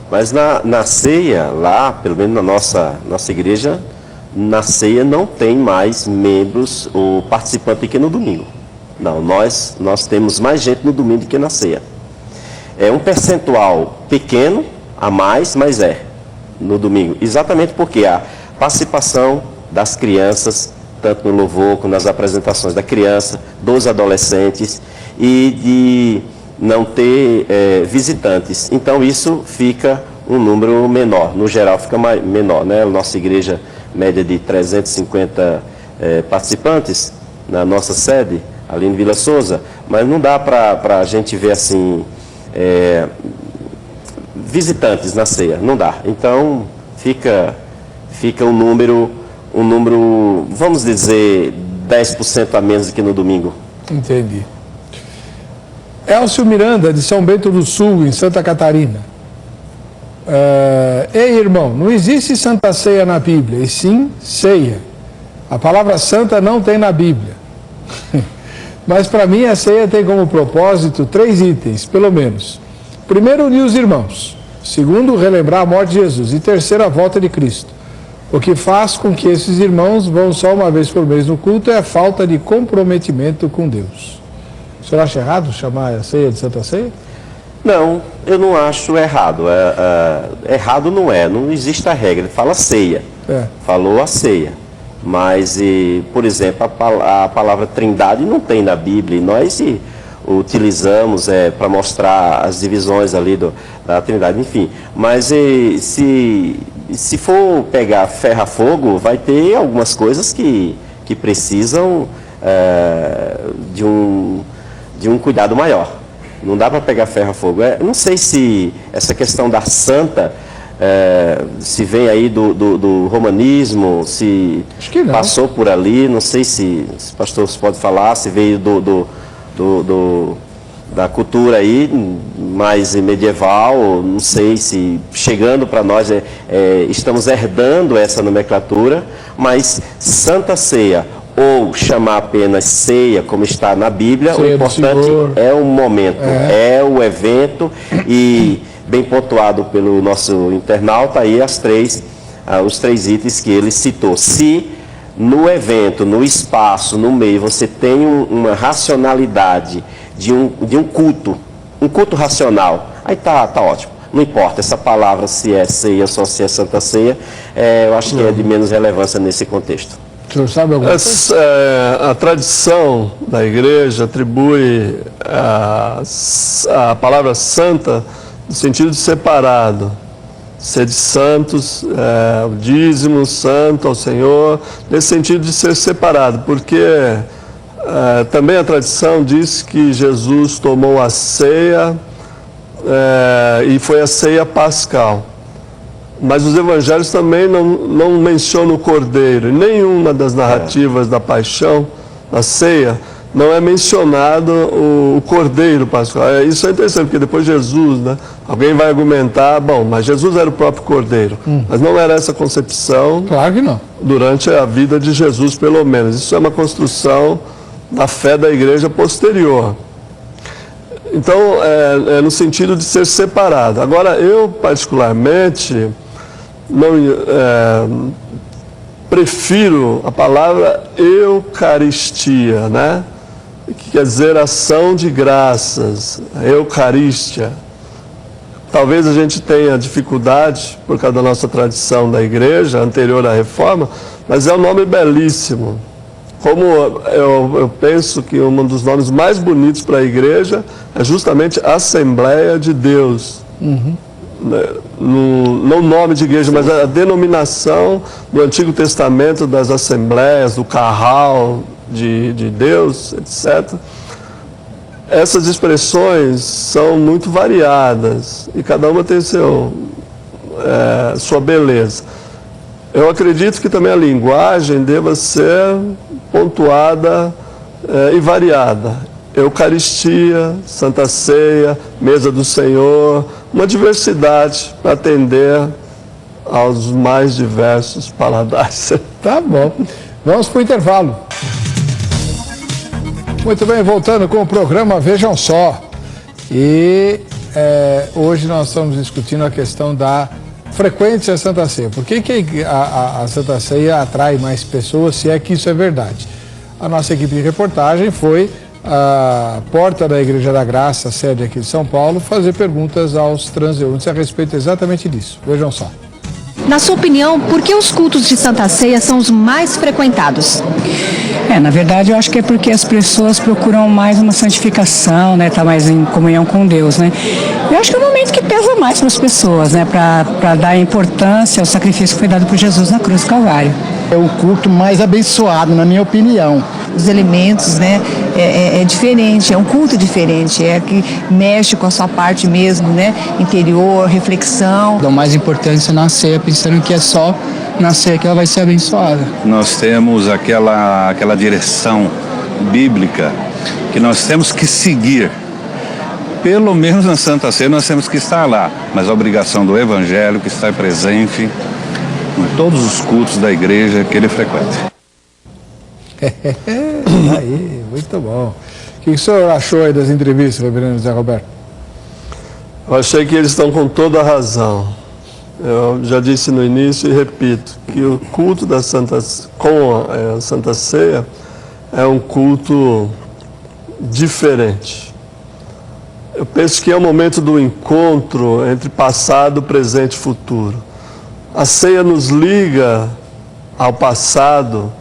Mas na ceia, lá, pelo menos na nossa igreja, na ceia não tem mais membros ou participantes que no domingo. Não, nós temos mais gente no domingo do que na ceia. É um percentual pequeno a mais, mas no domingo. Exatamente porque a participação das crianças, tanto no louvor como nas apresentações da criança, dos adolescentes, e de não ter visitantes. Então isso fica um número menor, no geral fica menor, né? A nossa igreja média de 350 participantes na nossa sede, ali em Vila Souza, mas não dá para a gente ver assim, visitantes na ceia, não dá. Então fica um número, vamos dizer, 10% a menos do que no domingo. Entendi. Elcio Miranda, de São Bento do Sul, em Santa Catarina. Ei, irmão, não existe Santa Ceia na Bíblia, e sim ceia. A palavra santa não tem na Bíblia. Mas para mim a ceia tem como propósito 3 itens, pelo menos. Primeiro, unir os irmãos. Segundo, relembrar a morte de Jesus. E terceiro, a volta de Cristo. O que faz com que esses irmãos vão só uma vez por mês no culto é a falta de comprometimento com Deus. O senhor acha errado chamar a ceia de Santa Ceia? Não, eu não acho errado. Errado não é, não existe a regra. Ele fala ceia, falou a ceia. Mas, por exemplo, a palavra trindade não tem na Bíblia. E nós utilizamos para mostrar as divisões ali da trindade, enfim. Mas se for pegar ferro a fogo, vai ter algumas coisas que precisam de um cuidado maior. Não dá para pegar ferro a fogo. Não sei se essa questão da santa se vem aí do romanismo, se passou por ali, não sei se o pastor pode falar, se veio da cultura aí mais medieval, não sei se chegando para nós estamos herdando essa nomenclatura, mas Santa Ceia, ou chamar apenas ceia, como está na Bíblia, ceia, o importante é o momento, é o evento, e bem pontuado pelo nosso internauta aí os 3 itens que ele citou. Se no evento, no espaço, no meio, você tem uma racionalidade de um culto, um culto racional, aí tá ótimo. Não importa essa palavra se é ceia ou só se é Santa Ceia, eu acho que é de menos relevância nesse contexto. O senhor sabe alguma coisa? A tradição da igreja atribui a palavra santa no sentido de separado. Ser de santos, o dízimo santo ao Senhor, nesse sentido de ser separado, porque também a tradição diz que Jesus tomou a ceia e foi a ceia pascal. Mas os evangelhos também não mencionam o cordeiro. Em nenhuma das narrativas da paixão, da ceia, não é mencionado o cordeiro pascal. Isso é interessante, porque depois Jesus, né, alguém vai argumentar, bom, mas Jesus era o próprio cordeiro. Mas não era essa concepção. Claro que não. Durante a vida de Jesus, pelo menos. Isso é uma construção da fé da igreja posterior. Então, é no sentido de ser separado. Agora, eu particularmente prefiro a palavra Eucaristia, né? Que quer dizer ação de graças, Eucarístia. Talvez a gente tenha dificuldade por causa da nossa tradição da igreja, anterior à reforma, mas é um nome belíssimo. Como eu penso que um dos nomes mais bonitos para a igreja é justamente Assembleia de Deus. Não o nome de igreja, mas a denominação do Antigo Testamento das Assembleias, do Carral de Deus, etc. Essas expressões são muito variadas e cada uma tem sua beleza. Eu acredito que também a linguagem deva ser pontuada e variada. Eucaristia, Santa Ceia, Mesa do Senhor, uma diversidade para atender aos mais diversos paladares. Tá bom. Vamos para o intervalo. Muito bem, voltando com o programa Vejam Só. E hoje nós estamos discutindo a questão da frequência à Santa Ceia. Por que a Santa Ceia atrai mais pessoas, se é que isso é verdade? A nossa equipe de reportagem foi à porta da Igreja da Graça, sede aqui de São Paulo, fazer perguntas aos transeuntes a respeito exatamente disso. Vejam só. Na sua opinião, por que os cultos de Santa Ceia são os mais frequentados? Na verdade, eu acho que é porque as pessoas procuram mais uma santificação, né? Tá mais em comunhão com Deus, né? Eu acho que é um momento que pesa mais para as pessoas, né? Para dar importância ao sacrifício que foi dado por Jesus na cruz do Calvário. É o culto mais abençoado, na minha opinião. Os elementos, né, é diferente, é um culto diferente, é que mexe com a sua parte mesmo, né, interior, reflexão. Dão mais importância na ceia, pensando que é só na ceia que ela vai ser abençoada. Nós temos aquela direção bíblica que nós temos que seguir. Pelo menos na Santa Ceia nós temos que estar lá, mas a obrigação do Evangelho que está presente em todos os cultos da igreja que ele frequenta. Aí, muito bom. O que o senhor achou aí das entrevistas, reverendo Zé Roberto? Eu achei que eles estão com toda a razão. Eu já disse no início e repito, que o culto da Santa Ceia é um culto diferente. Eu penso que é o momento do encontro entre passado, presente e futuro. A ceia nos liga ao passado,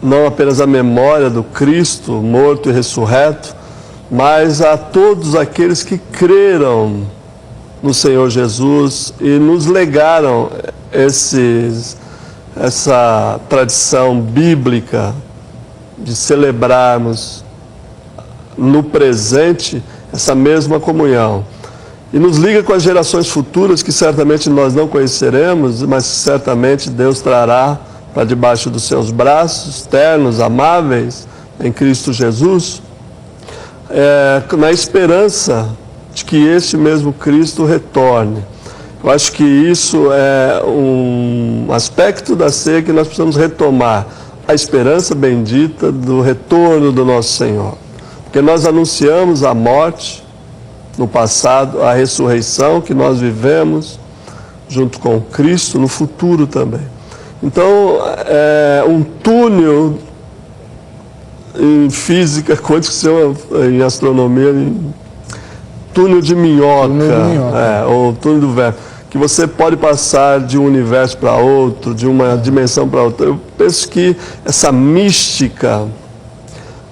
não apenas a memória do Cristo morto e ressurreto, mas a todos aqueles que creram no Senhor Jesus e nos legaram essa tradição bíblica de celebrarmos no presente essa mesma comunhão. E nos liga com as gerações futuras que certamente nós não conheceremos, mas certamente Deus trará para debaixo dos seus braços, ternos, amáveis, em Cristo Jesus, na esperança de que este mesmo Cristo retorne. Eu acho que isso é um aspecto da ceia que nós precisamos retomar, a esperança bendita do retorno do nosso Senhor. Porque nós anunciamos a morte no passado, a ressurreição que nós vivemos junto com Cristo no futuro também. Então, um túnel em física quântica, se chama em astronomia, túnel de minhoca, ou túnel do verbo, que você pode passar de um universo para outro, de uma dimensão para outra. Eu penso que essa mística,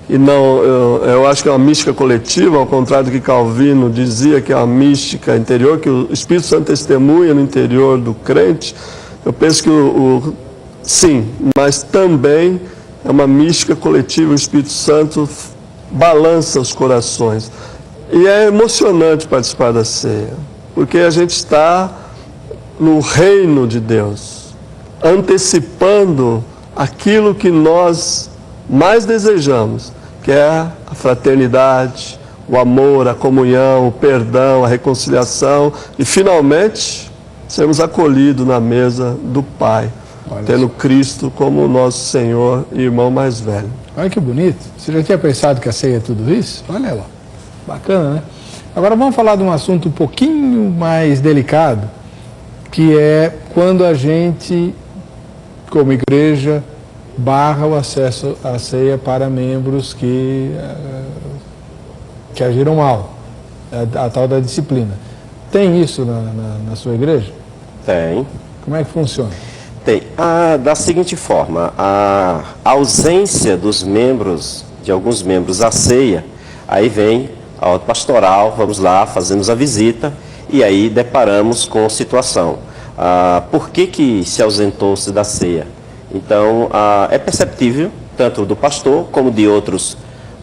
e não, eu acho que é uma mística coletiva, ao contrário do que Calvino dizia, que é uma mística interior, que o Espírito Santo testemunha no interior do crente. Eu penso que sim, mas também é uma mística coletiva, o Espírito Santo balança os corações. E é emocionante participar da ceia, porque a gente está no reino de Deus, antecipando aquilo que nós mais desejamos, que é a fraternidade, o amor, a comunhão, o perdão, a reconciliação e, finalmente, sermos acolhidos na mesa do Pai, tendo Cristo como nosso Senhor e irmão mais velho. Olha que bonito. Você já tinha pensado que a ceia é tudo isso? Olha lá. Bacana, né? Agora vamos falar de um assunto um pouquinho mais delicado, que é quando a gente, como igreja, barra o acesso à ceia para membros que agiram mal, a tal da disciplina. Tem isso na sua igreja? Tem. Como é que funciona? Tem. Da seguinte forma, a ausência dos membros, de alguns membros à ceia, aí vem a ordem pastoral, vamos lá, fazemos a visita e aí deparamos com a situação. Por que se ausentou-se da ceia? Então, é perceptível, tanto do pastor como de outros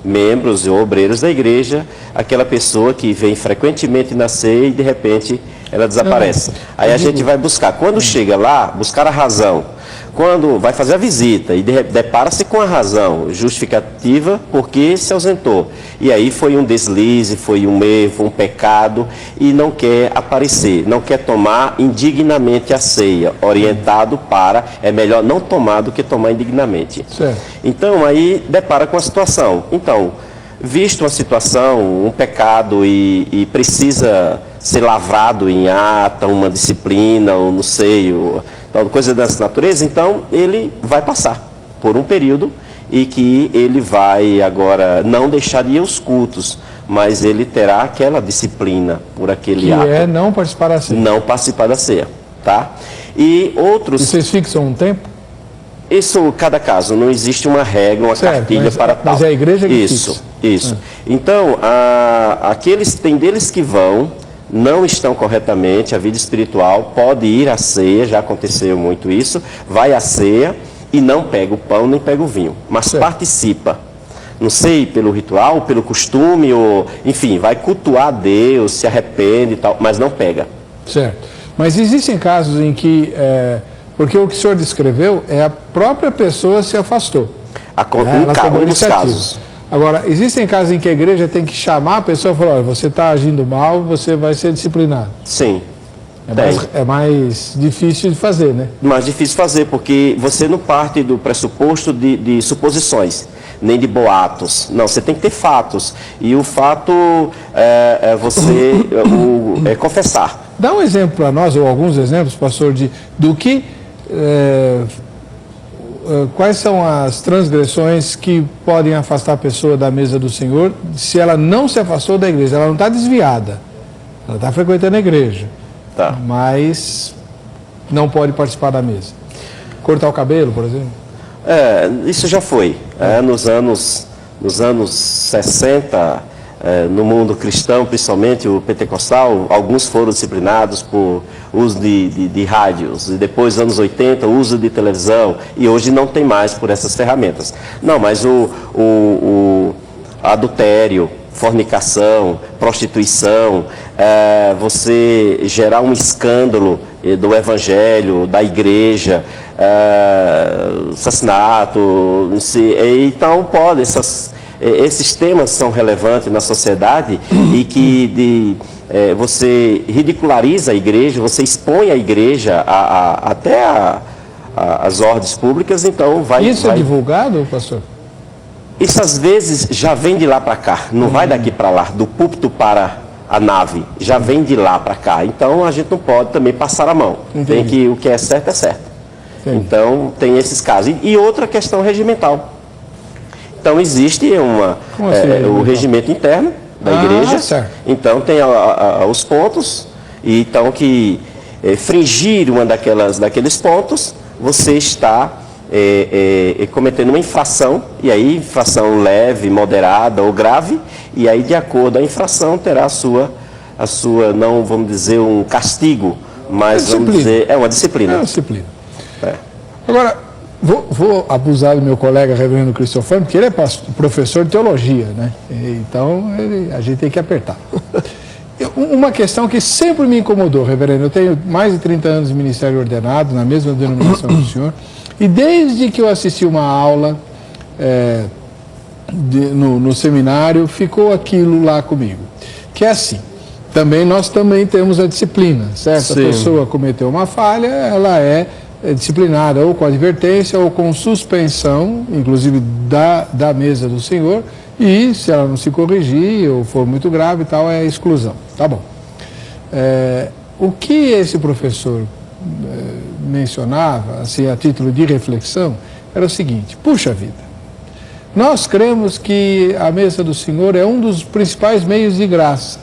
membros e obreiros da igreja, aquela pessoa que vem frequentemente na ceia e de repente ela desaparece. Aí a gente vai buscar. Quando chega lá, buscar a razão. Quando vai fazer a visita e depara-se com a razão justificativa porque se ausentou. E aí foi um deslize, foi um erro, um pecado e não quer aparecer, não quer tomar indignamente a ceia, orientado para, é melhor não tomar do que tomar indignamente. Certo. Então aí depara com a situação. Então, visto uma situação, um pecado e precisa ser lavrado em ata, uma disciplina, ou não sei, coisa dessa natureza, então ele vai passar por um período e que ele vai agora não deixar de ir aos cultos, mas ele terá aquela disciplina por aquele ato. Que é não participar da ceia. Não participar da ceia, tá? E outros... E vocês fixam um tempo? Isso, cada caso, não existe uma regra, uma cartilha para tal. Mas é a igreja que Isso. fixa. Então, tem deles que vão, não estão corretamente, a vida espiritual pode ir à ceia, já aconteceu muito isso, vai à ceia e não pega o pão nem pega o vinho, mas participa. Não sei, pelo ritual, pelo costume, ou, enfim, vai cultuar Deus, se arrepende e tal, mas não pega. Certo. Mas existem casos em que, porque o que o senhor descreveu é a própria pessoa se afastou. Um dos casos. Agora, existem casos em que a igreja tem que chamar a pessoa e falar, olha, você está agindo mal, você vai ser disciplinado. Sim. É mais difícil de fazer, né? Mais difícil de fazer, porque você não parte do pressuposto de suposições, nem de boatos. Não, você tem que ter fatos. E o fato é você confessar. Dá um exemplo para nós, ou alguns exemplos, pastor, do que... quais são as transgressões que podem afastar a pessoa da mesa do Senhor se ela não se afastou da igreja? Ela não está desviada, ela está frequentando a igreja, mas não pode participar da mesa. Cortar o cabelo, por exemplo? Isso já foi. Nos anos 60, no mundo cristão, principalmente o pentecostal, alguns foram disciplinados por uso de rádios, e depois, anos 80, uso de televisão, e hoje não tem mais por essas ferramentas. Não, mas o adultério, fornicação, prostituição, você gerar um escândalo do evangelho, da igreja, assassinato, então pode, esses temas são relevantes na sociedade e que você ridiculariza a igreja, você expõe a igreja até as ordens públicas, então vai... Isso é divulgado, pastor? Isso às vezes já vem de lá para cá, não vai daqui para lá, do púlpito para a nave, já vem de lá para cá. Então a gente não pode também passar a mão. Tem que, o que é certo é certo. Entendi. Então tem esses casos. E outra questão regimental. Então existe o regimento interno da igreja. Certo. Então tem os pontos, e então que fringir uma daqueles pontos, você está cometendo uma infração, e aí infração leve, moderada ou grave, e aí de acordo com a infração terá a sua não vamos dizer um castigo, mas vamos dizer uma disciplina. É uma disciplina. Agora, vou abusar do meu colega reverendo Cristofano, porque ele é professor de teologia, né? Então a gente tem que apertar. Uma questão que sempre me incomodou, reverendo, eu tenho mais de 30 anos de ministério ordenado, na mesma denominação do senhor, e desde que eu assisti uma aula no seminário, ficou aquilo lá comigo. Que é assim, nós também temos a disciplina, certo? Sim. A pessoa cometeu uma falha, ela é disciplinada ou com advertência ou com suspensão, inclusive da mesa do Senhor, e se ela não se corrigir ou for muito grave e tal, é exclusão. Tá bom. O que esse professor mencionava, assim, a título de reflexão, era o seguinte: puxa vida, nós cremos que a mesa do Senhor é um dos principais meios de graça.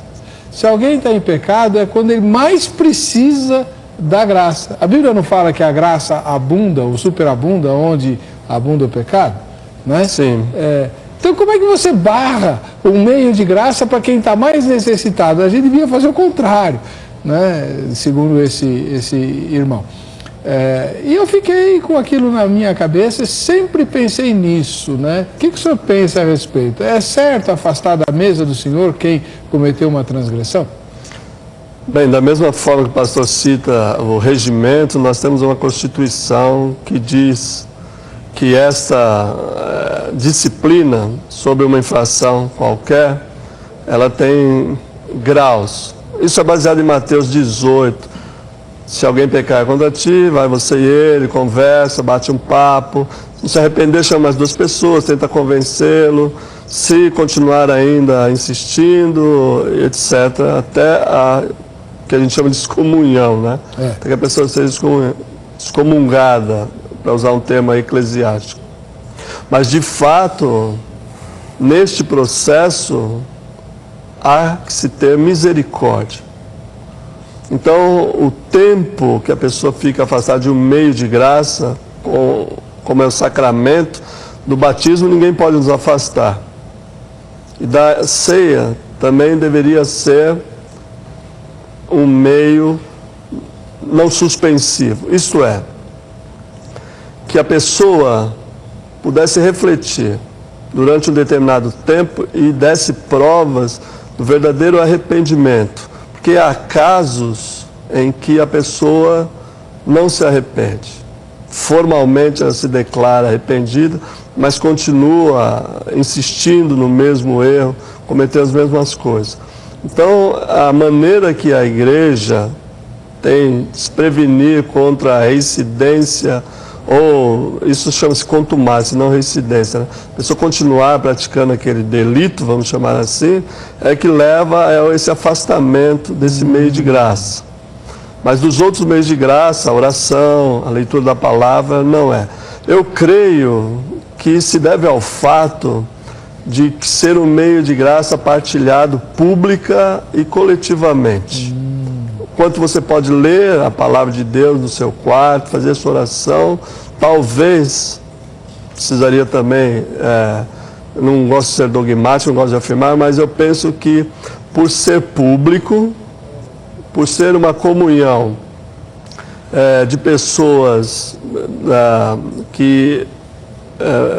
Se alguém está em pecado, é quando ele mais precisa da graça. A Bíblia não fala que a graça abunda ou superabunda onde abunda o pecado? Né? Sim. Então como é que você barra um meio de graça para quem está mais necessitado? A gente devia fazer o contrário, né? Segundo esse irmão. E eu fiquei com aquilo na minha cabeça e sempre pensei nisso, né? O que o senhor pensa a respeito? É certo afastar da mesa do Senhor quem cometeu uma transgressão? Bem, da mesma forma que o pastor cita o regimento, nós temos uma Constituição que diz que esta disciplina sobre uma infração qualquer, ela tem graus. Isso é baseado em Mateus 18. Se alguém pecar contra ti, vai você e ele, conversa, bate um papo. Se se arrepender, chama as duas pessoas, tenta convencê-lo. Se continuar ainda insistindo, etc., até a que a gente chama de excomunhão, né? Até que a pessoa seja excomungada, para usar um termo eclesiástico. Mas, de fato, neste processo, há que se ter misericórdia. Então, o tempo que a pessoa fica afastada de um meio de graça, como é o sacramento do batismo, ninguém pode nos afastar. E da ceia também deveria ser um meio não suspensivo. Isto é, que a pessoa pudesse refletir durante um determinado tempo e desse provas do verdadeiro arrependimento. Porque há casos em que a pessoa não se arrepende. Formalmente ela se declara arrependida, mas continua insistindo no mesmo erro, cometendo as mesmas coisas. Então, a maneira que a igreja tem de se prevenir contra a reincidência, ou isso chama-se contumácia, não reincidência, né? A pessoa continuar praticando aquele delito, vamos chamar assim, é que leva a esse afastamento desse meio de graça. Mas dos outros meios de graça, a oração, a leitura da palavra, não é. Eu creio que se deve ao fato de ser um meio de graça partilhado pública e coletivamente. Quanto você pode ler a palavra de Deus no seu quarto, fazer a sua oração, talvez, precisaria também, não gosto de ser dogmático, não gosto de afirmar, mas eu penso que por ser público, por ser uma comunhão de pessoas que,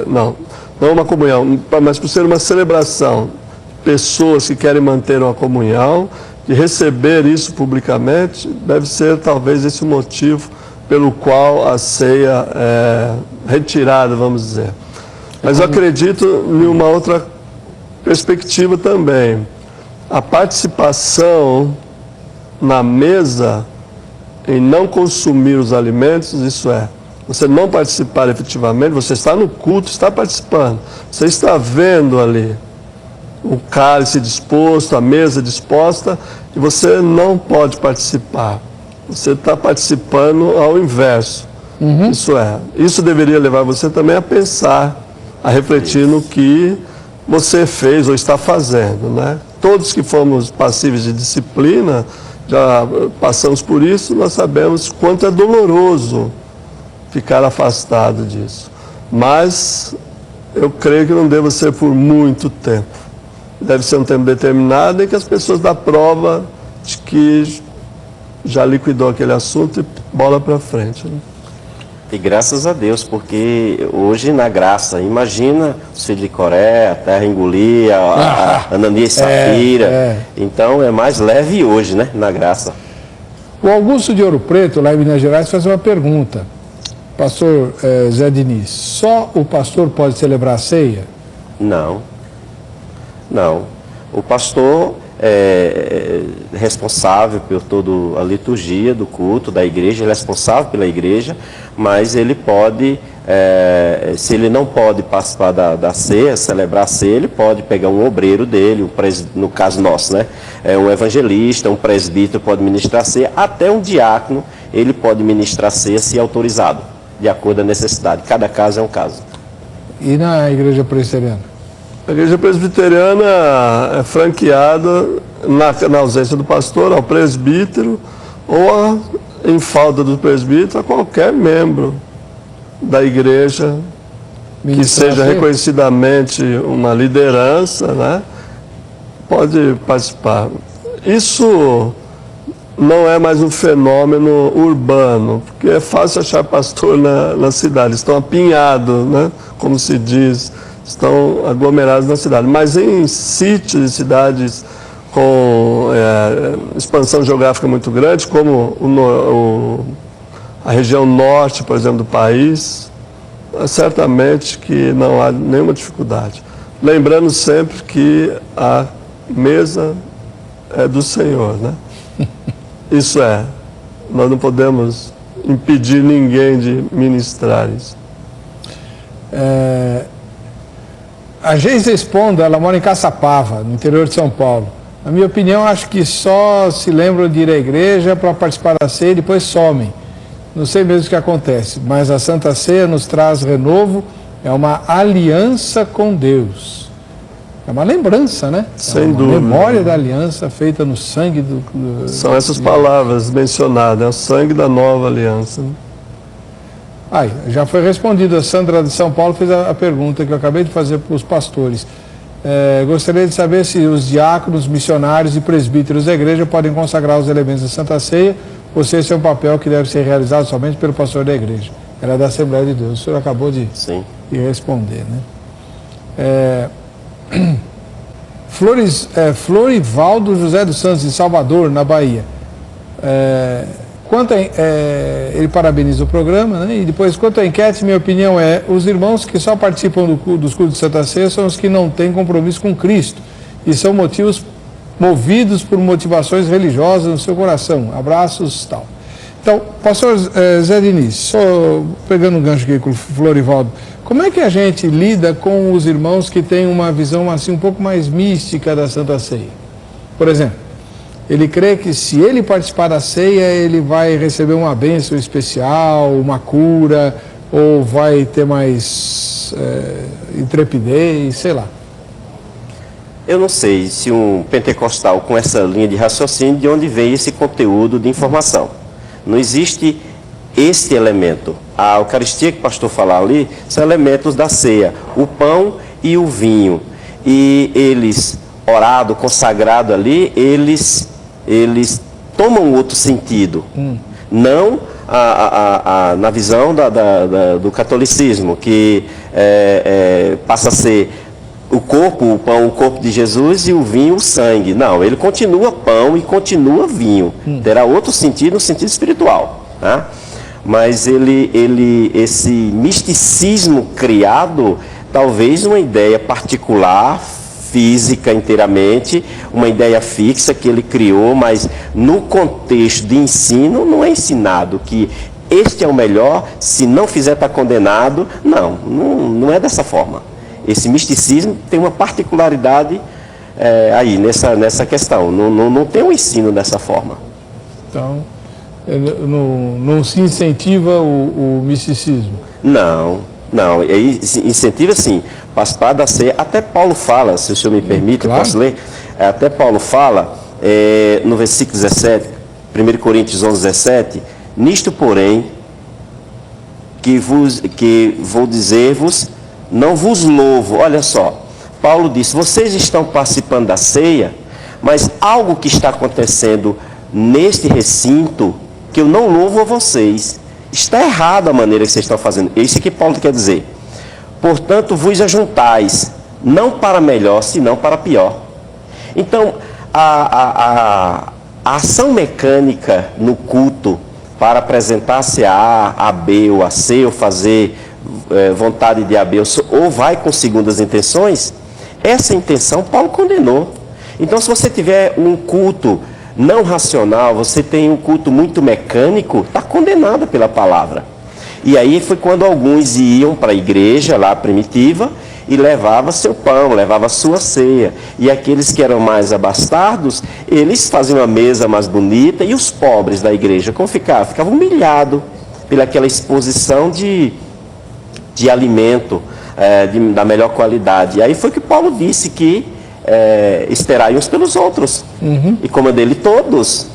não uma comunhão, mas por ser uma celebração, pessoas que querem manter uma comunhão, de receber isso publicamente, deve ser talvez esse o motivo pelo qual a ceia é retirada, vamos dizer. Mas eu acredito em uma outra perspectiva também. A participação na mesa em não consumir os alimentos, isso é, você não participar efetivamente, você está no culto, está participando, você está vendo ali o cálice disposto, a mesa disposta, e você não pode participar. Você está participando ao inverso. Isso é, isso deveria levar você também a pensar, a refletir no que você fez ou está fazendo, né? Todos que fomos passíveis de disciplina, já passamos por isso, nós sabemos quanto é doloroso ficar afastado disso. Mas eu creio que não deva ser por muito tempo. Deve ser um tempo determinado em que as pessoas dão prova de que já liquidou aquele assunto e bola para frente, né? E graças a Deus, porque hoje na graça, imagina os filhos de Coré, a terra engolir, a Ananias e Safira. Então é mais leve hoje, né, na graça. O Augusto de Ouro Preto, lá em Minas Gerais, faz uma pergunta. Pastor Zé Diniz, só o pastor pode celebrar a ceia? Não. Não. O pastor é responsável por toda a liturgia do culto da igreja, ele é responsável pela igreja, mas ele pode, se ele não pode participar da ceia, celebrar a ceia, ele pode pegar um obreiro dele, no caso nosso, né? Um evangelista, um presbítero pode ministrar a ceia, até um diácono ele pode ministrar a ceia se autorizado, de acordo com a necessidade. Cada caso é um caso. E na igreja presbiteriana? A igreja presbiteriana é franqueada, na ausência do pastor, ao presbítero, ou em falta do presbítero, a qualquer membro da igreja que seja reconhecidamente uma liderança, né, pode participar. Isso não é mais um fenômeno urbano, porque é fácil achar pastor na cidade, estão apinhados, né, como se diz, estão aglomerados na cidade, mas em sítios e cidades com expansão geográfica muito grande, como a região norte, por exemplo, do país, certamente que não há nenhuma dificuldade. Lembrando sempre que a mesa é do Senhor, né? Isso é, nós não podemos impedir ninguém de ministrar isso. A Geisa Esponda, ela mora em Caçapava, no interior de São Paulo. Na minha opinião, acho que só se lembram de ir à igreja para participar da ceia e depois somem. Não sei mesmo o que acontece, mas a Santa Ceia nos traz renovo, é uma aliança com Deus. É uma lembrança, né? Sem dúvida. Memória da aliança feita no sangue São essas palavras mencionadas, é o sangue da nova aliança. Aí, já foi respondido. A Sandra de São Paulo fez a pergunta que eu acabei de fazer para os pastores. Gostaria de saber se os diáconos, missionários e presbíteros da igreja podem consagrar os elementos da Santa Ceia, ou se esse é um papel que deve ser realizado somente pelo pastor da igreja. Ela é da Assembleia de Deus. O senhor acabou de responder, né? Florivaldo José dos Santos, em Salvador, na Bahia. Ele parabeniza o programa, né? E depois, quanto à enquete, minha opinião é: os irmãos que só participam dos cultos de Santa Ceia são os que não têm compromisso com Cristo e são movidos por motivações religiosas no seu coração. Abraços, tal. Então, pastor Zé Diniz, só pegando um gancho aqui com o Florivaldo, como é que a gente lida com os irmãos que têm uma visão assim um pouco mais mística da Santa Ceia? Por exemplo, ele crê que se ele participar da ceia, ele vai receber uma bênção especial, uma cura, ou vai ter mais intrepidez, sei lá. Eu não sei se um pentecostal com essa linha de raciocínio, de onde vem esse conteúdo de informação. Não existe esse elemento. A Eucaristia que o pastor falou ali são elementos da ceia, o pão e o vinho. E eles, orado, consagrado ali, eles tomam outro sentido. Não na visão do catolicismo, que passa a ser o corpo, o pão, o corpo de Jesus, e o vinho, o sangue. Não, ele continua pão e continua vinho. Terá outro sentido, no sentido espiritual. Tá? Mas esse misticismo criado, talvez uma ideia particular, física inteiramente, uma ideia fixa que ele criou, mas no contexto de ensino não é ensinado que este é o melhor, se não fizer está condenado. Não é dessa forma. Esse misticismo tem uma particularidade aí, nessa questão. Não tem um ensino dessa forma. Então, não se incentiva o misticismo? Não. Incentiva sim. Participar da ceia. Até Paulo fala, se o senhor me permite, claro. Eu posso ler? Até Paulo fala, no versículo 17, 1 Coríntios 11, 17, nisto, porém, que vou dizer-vos, não vos louvo. Olha só, Paulo disse, vocês estão participando da ceia, mas algo que está acontecendo neste recinto, que eu não louvo a vocês. Está errado a maneira que vocês estão fazendo. É isso que Paulo quer dizer. Portanto, vos ajuntais, não para melhor, senão para pior. Então, a ação mecânica no culto, para apresentar-se a A, B ou a C, ou fazer vontade de A, B ou vai com segundas intenções, essa intenção Paulo condenou. Então, se você tiver um culto não racional, você tem um culto muito mecânico, está condenado pela palavra. E aí foi quando alguns iam para a igreja lá primitiva e levava seu pão, levava sua ceia. E aqueles que eram mais abastados, eles faziam uma mesa mais bonita, e os pobres da igreja, como ficavam humilhados pelaquela exposição de alimento da melhor qualidade. E aí foi que Paulo disse que esperai uns pelos outros. E como é dele todos.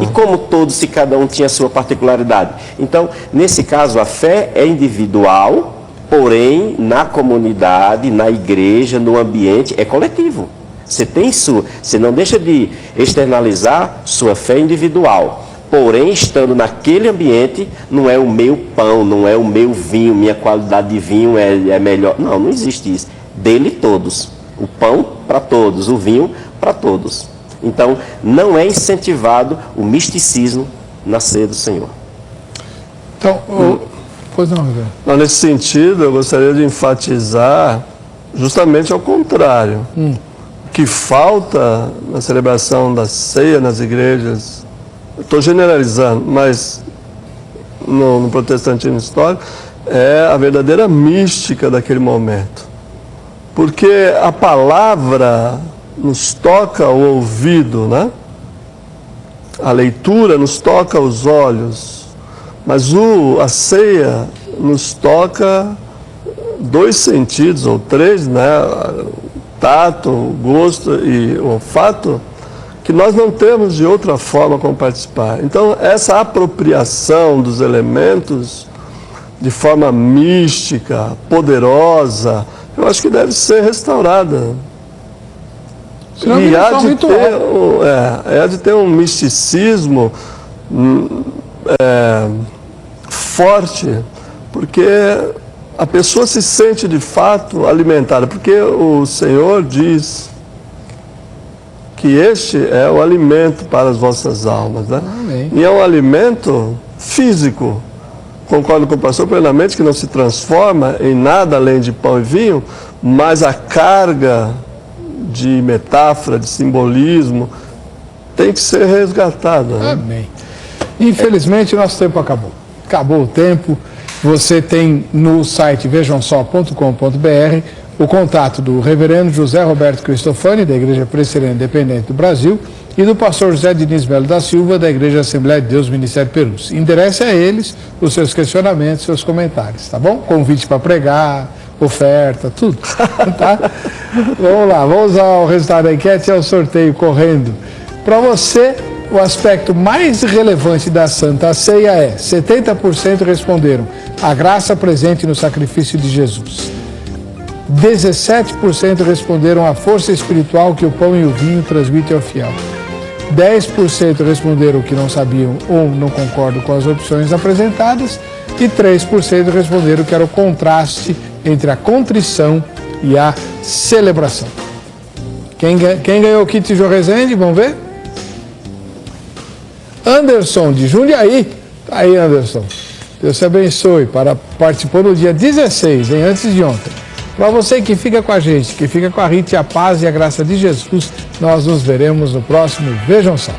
E como todos e cada um tinha a sua particularidade. Então, nesse caso, a fé é individual, porém, na comunidade, na igreja, no ambiente, é coletivo. Você não deixa de externalizar sua fé individual. Porém, estando naquele ambiente, não é o meu pão, não é o meu vinho, minha qualidade de vinho é melhor. Não existe isso. Dele todos. O pão para todos, o vinho para todos. Então, não é incentivado o misticismo na ceia do Senhor. Então, pois não, José. Nesse sentido, eu gostaria de enfatizar justamente ao contrário. O que falta na celebração da ceia nas igrejas, estou generalizando, mas no protestantismo histórico, é a verdadeira mística daquele momento. Porque a palavra nos toca o ouvido, né? A leitura nos toca os olhos, mas a ceia nos toca 2 sentidos, ou 3, né? tato, o gosto e o olfato, que nós não temos de outra forma como participar. Então, essa apropriação dos elementos de forma mística, poderosa, eu acho que deve ser restaurada. E há de ter um misticismo forte, porque a pessoa se sente de fato alimentada, porque o Senhor diz que este é o alimento para as vossas almas, né? Amém. E é um alimento físico. Concordo com o pastor plenamente que não se transforma em nada além de pão e vinho, mas a carga de metáfora, de simbolismo, tem que ser resgatada, né? Amém. Infelizmente, nosso tempo acabou. Acabou o tempo. Você tem no site vejamsó.com.br o contato do reverendo José Roberto Cristofani, da Igreja Presbiteriana Independente do Brasil, e do pastor José Diniz Melo da Silva, da Igreja Assembleia de Deus, Ministério Perus. Endereça a eles os seus questionamentos, seus comentários, tá bom? Convite para pregar, oferta, tudo, tá? Vamos lá, vamos ao resultado da enquete e ao sorteio correndo. Para você, o aspecto mais relevante da Santa Ceia é: 70% responderam a graça presente no sacrifício de Jesus. 17% responderam a força espiritual que o pão e o vinho transmitem ao fiel. 10% responderam que não sabiam ou não concordam com as opções apresentadas. E 3% responderam que era o contraste entre a contrição e a celebração. Quem ganhou o kit João Rezende? Vamos ver? Anderson, de Jundiaí. Tá aí, Anderson. Deus te abençoe. Participou no dia 16, antes de ontem. Para você que fica com a gente, que fica com a Rita, a paz e a graça de Jesus, nós nos veremos no próximo Vejam Só.